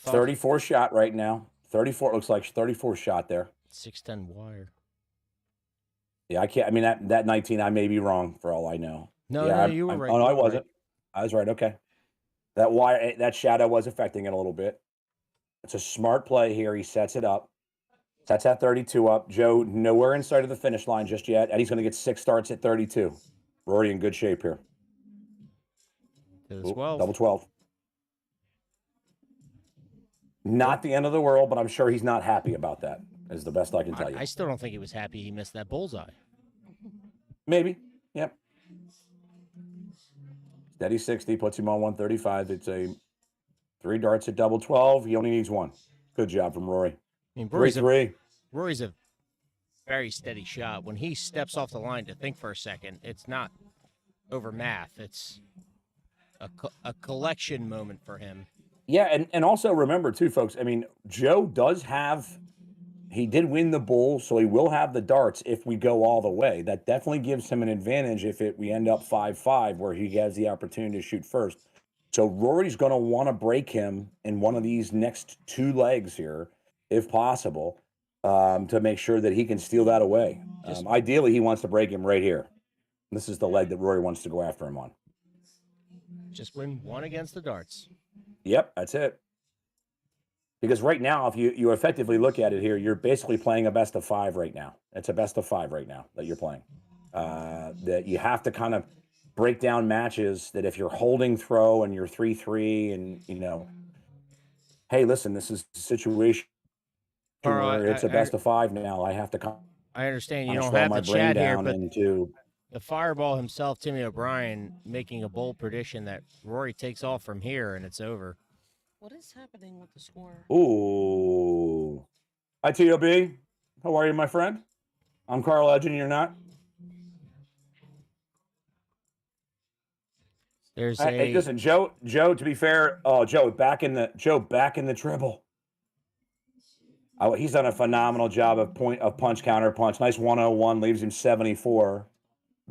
Thought 34 shot right now. 34 looks like 34 shot there. 610 wire. Yeah, I can't. I mean, that 19, I may be wrong for all I know. No, yeah, no, you were right. Oh, no, you I were wasn't. I was right. Okay. That wire, that shadow was affecting it a little bit. It's a smart play here. He sets it up. Sets that 32 up. Joe, nowhere inside of the finish line just yet. And he's going to get 6 starts at 32. Rory in good shape here. To the 12. Double 12. Not the end of the world, but I'm sure he's not happy about that, is the best I can tell you. I still don't think he was happy he missed that bullseye. Maybe. Yep. Steady 60 puts him on 135. It's a 3 darts at double 12. He only needs 1. Good job from Rory. I mean, 3-3. Rory's a very steady shot. When he steps off the line to think for a second, it's not over math. It's a collection moment for him. Yeah, and also remember, too, folks, I mean, Joe does have – he did win the bull, so he will have the darts if we go all the way. That definitely gives him an advantage if we end up 5-5 where he has the opportunity to shoot first. So Rory's going to want to break him in one of these next 2 legs here, if possible, to make sure that he can steal that away. Ideally, he wants to break him right here. This is the leg that Rory wants to go after him on. Just win 1 against the darts. Yep, that's it. Because right now, if you effectively look at it here, you're basically playing a best of 5 right now. It's a best of 5 right now that you're playing. That you have to kind of break down matches that if you're holding throw and you're 3-3 and, you know, hey, listen, this is a situation where it's a best of 5 now. I have to come. I understand you kinda don't slow have my the brain chat here, down but into the fireball himself, Timmy O'Brien, making a bold prediction that Rory takes off from here and it's over. What is happening with the score? Ooh. Hi, TOB. How are you, my friend? I'm Carl Edgen. You're not? There's Hey, listen, Joe, to be fair, Joe back in the triple. Oh, he's done a phenomenal job of punch, counter punch. Nice 101, leaves him 74.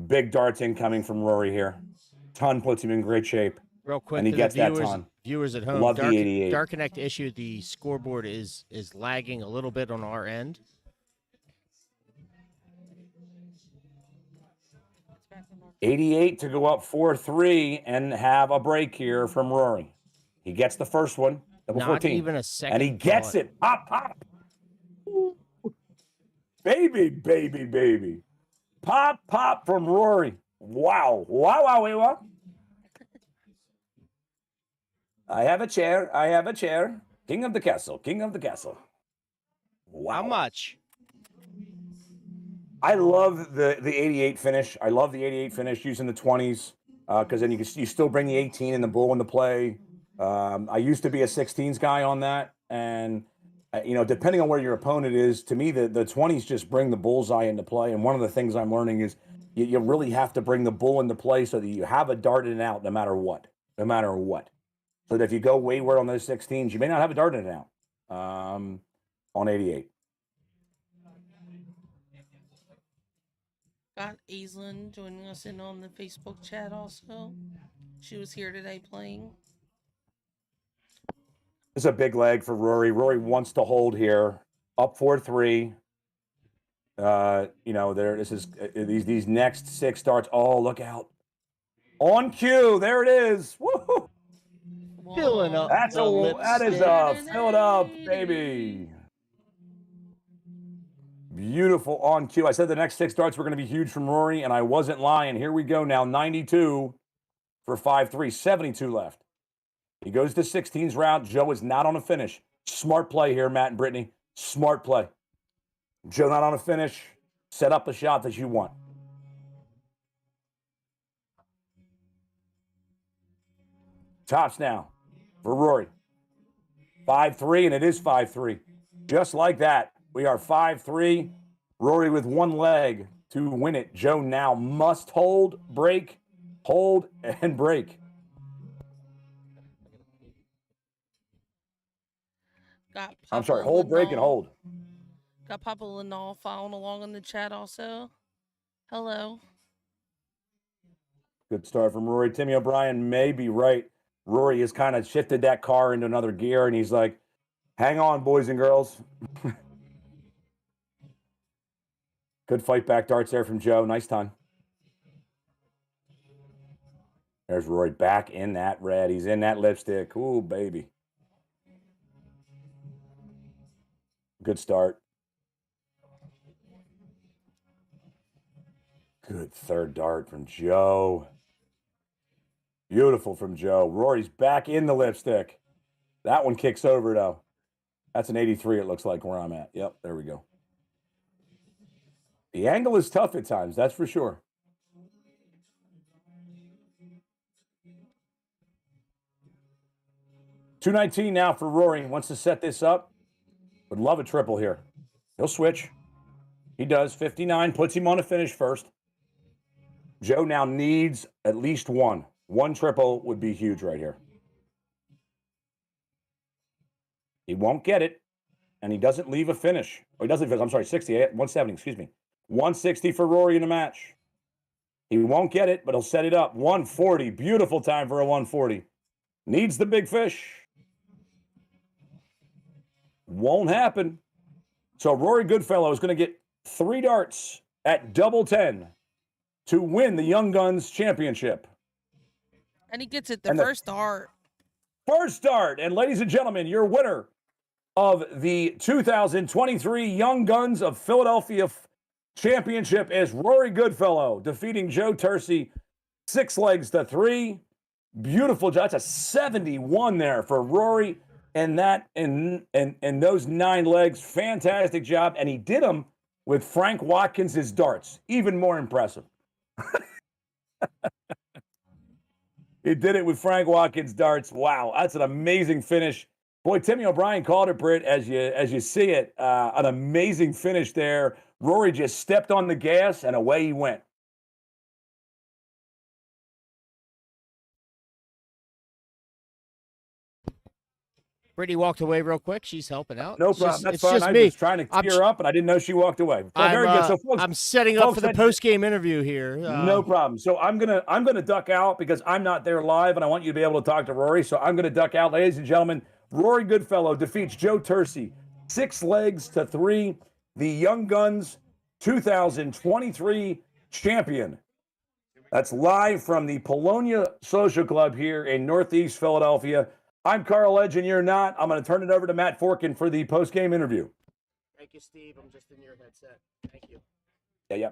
Big darts incoming from Rory here. Ton puts him in great shape. Real quick, and he to gets the that viewers at home. Love the 88. Dark Connect issue, the scoreboard is lagging a little bit on our end. $88 to go up 4-3 and have a break here from Rory. He gets the first one, double Not 14. even a second. And he gets it. Pop, pop. Baby, baby, baby. Pop, pop from Rory. Wow. Wow, wow, wow. I have a chair. King of the castle. Wow. How much? I love the 88 finish. I love the 88 finish using the 20s because then you still bring the 18 and the bull into play. I used to be a 16s guy on that. And, depending on where your opponent is, to me, the 20s just bring the bullseye into play. And one of the things I'm learning is you really have to bring the bull into play so that you have a dart in and out no matter what. So that if you go wayward on those 16s, you may not have a dart in and out on 88. Got Aislinn joining us in on the Facebook chat also. She was here today playing. This is a big leg for Rory. Rory wants to hold here. Up 4-3. These next 6 starts. Oh, look out. On cue. There it is. Woo! Filling up. That is fill it up, baby. Beautiful on cue. I said the next 6 starts were going to be huge from Rory, and I wasn't lying. Here we go now. 92 for 5-3. 72 left. He goes to 16's route. Joe is not on a finish. Smart play here, Matt and Brittany. Smart play. Joe not on a finish. Set up the shot that you want. Tops now for Rory. 5-3, and it is 5-3. Just like that. We are 5-3. Rory with 1 leg to win it. Joe now must hold, break, and break. I'm sorry, hold, break, and hold. Got Papa Lanal following along in the chat also. Hello. Good start from Rory. Timmy O'Brien may be right. Rory has kind of shifted that car into another gear, and he's like, hang on, boys and girls. Good fight back darts there from Joe. Nice time. There's Rory back in that red. He's in that lipstick. Ooh, baby. Good start. Good third dart from Joe. Beautiful from Joe. Rory's back in the lipstick. That one kicks over, though. That's an 83, it looks like, where I'm at. Yep, there we go. The angle is tough at times, that's for sure. $219 now for Rory. Wants to set this up. Would love a triple here. He'll switch. He does. 59 puts him on a finish first. Joe now needs at least one. One triple would be huge right here. He won't get it, and he doesn't leave a finish. Or he doesn't finish. I'm sorry, 60, 170, excuse me. 160 for Rory in the match. He won't get it, but he'll set it up. 140. Beautiful time for a 140. Needs the big fish. Won't happen. So Rory Goodfellow is going to get 3 darts at double 10 to win the Young Guns Championship. And he gets it the first dart. First dart. And ladies and gentlemen, your winner of the 2023 Young Guns of Philadelphia Championship is Rory Goodfellow, defeating Joe Tercey 6 legs to 3. Beautiful job. That's a 71 there for Rory. And that and those 9 legs, fantastic job. And he did them with Frank Watkins' darts. Even more impressive. He did it with Frank Watkins' darts. Wow, that's an amazing finish. Boy, Timmy O'Brien called it, Britt, as you see it. An amazing finish there. Rory just stepped on the gas, and away he went. Brittany walked away real quick. She's helping out. No problem. That's it's fine. just I me. was trying to tear up, and I didn't know she walked away. So very good. So folks, I'm setting up for the post-game interview here. No problem. So I'm gonna duck out because I'm not there live, and I want you to be able to talk to Rory. So I'm gonna duck out, ladies and gentlemen. Rory Goodfellow defeats Joe Tercey 6 legs to 3. The Young Guns 2023 champion. That's live from the Polonia Social Club here in Northeast Philadelphia. I'm Carl Edge, and you're not. I'm going to turn it over to Matt Forkin for the post-game interview. Thank you, Steve. I'm just in your headset. Thank you. Yeah.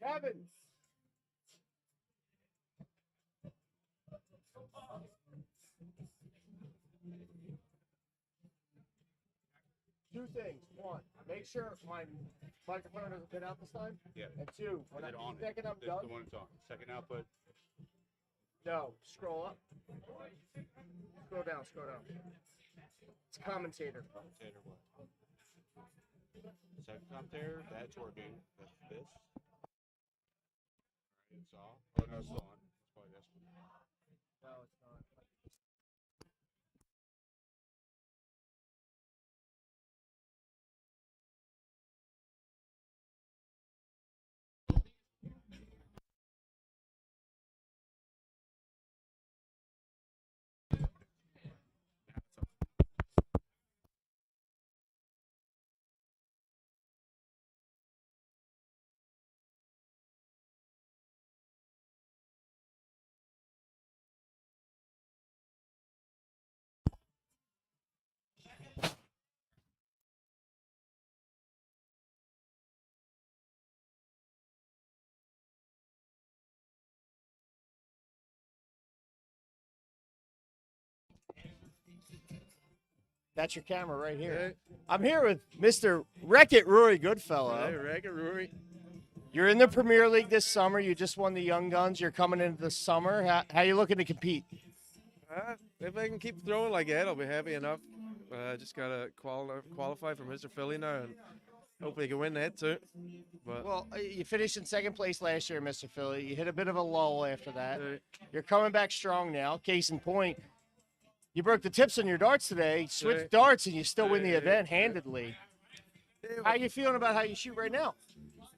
Kevin. Two things. One, make sure my microphone doesn't cut out this time. Yeah. And 2, when I'm thinking I'm done. The one it's on. Second output. No, scroll up. Scroll down. It's commentator. Commentator what? Second commentator, that's working. That's this. Alright, it's off. Oh no, it's still on. It's probably this one. No, it's not. That's your camera right here. I'm here with Mr. Wreck-It Rory Goodfellow. Hey, Wreck-It Rory. You're in the Premier League this summer. You just won the Young Guns. You're coming into the summer. How you looking to compete? If I can keep throwing like that, I'll be happy enough. Just gotta qualify for Mr. Philly now, and hopefully can win that too. But Well, you finished in second place last year, Mr. Philly. You hit a bit of a lull after that. Right. You're coming back strong now. Case in point, you broke the tips on your darts today. Switched Right. darts, and you still win the Right. event handedly. yeah, How you feeling about how you shoot right now?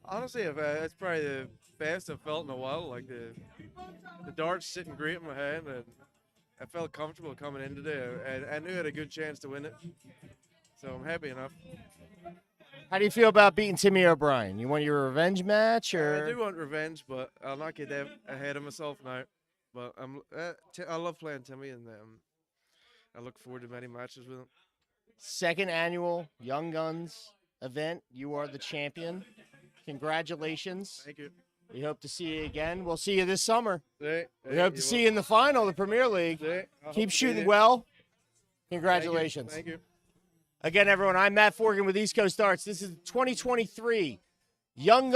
honestly, it's probably the best I've felt in a while. Like the darts sitting great in my hand, and I felt comfortable coming in today. I knew I had a good chance to win it, so I'm happy enough. How do you feel about beating Timmy O'Brien? You want your revenge match, I or do want revenge, but I'll not get that ahead of myself now. But I love playing Timmy, and I look forward to many matches with him. second annual Young Guns event? You are the champion. Congratulations. Thank you. We hope to see you again. We'll see you this summer. Right, We hope to see you in the final, the Premier League. Right, I hope Keep to be shooting there. well. Thank you. Congratulations. Thank you. Again, everyone, I'm Matt Forgan with East Coast Darts. This is 2023 Young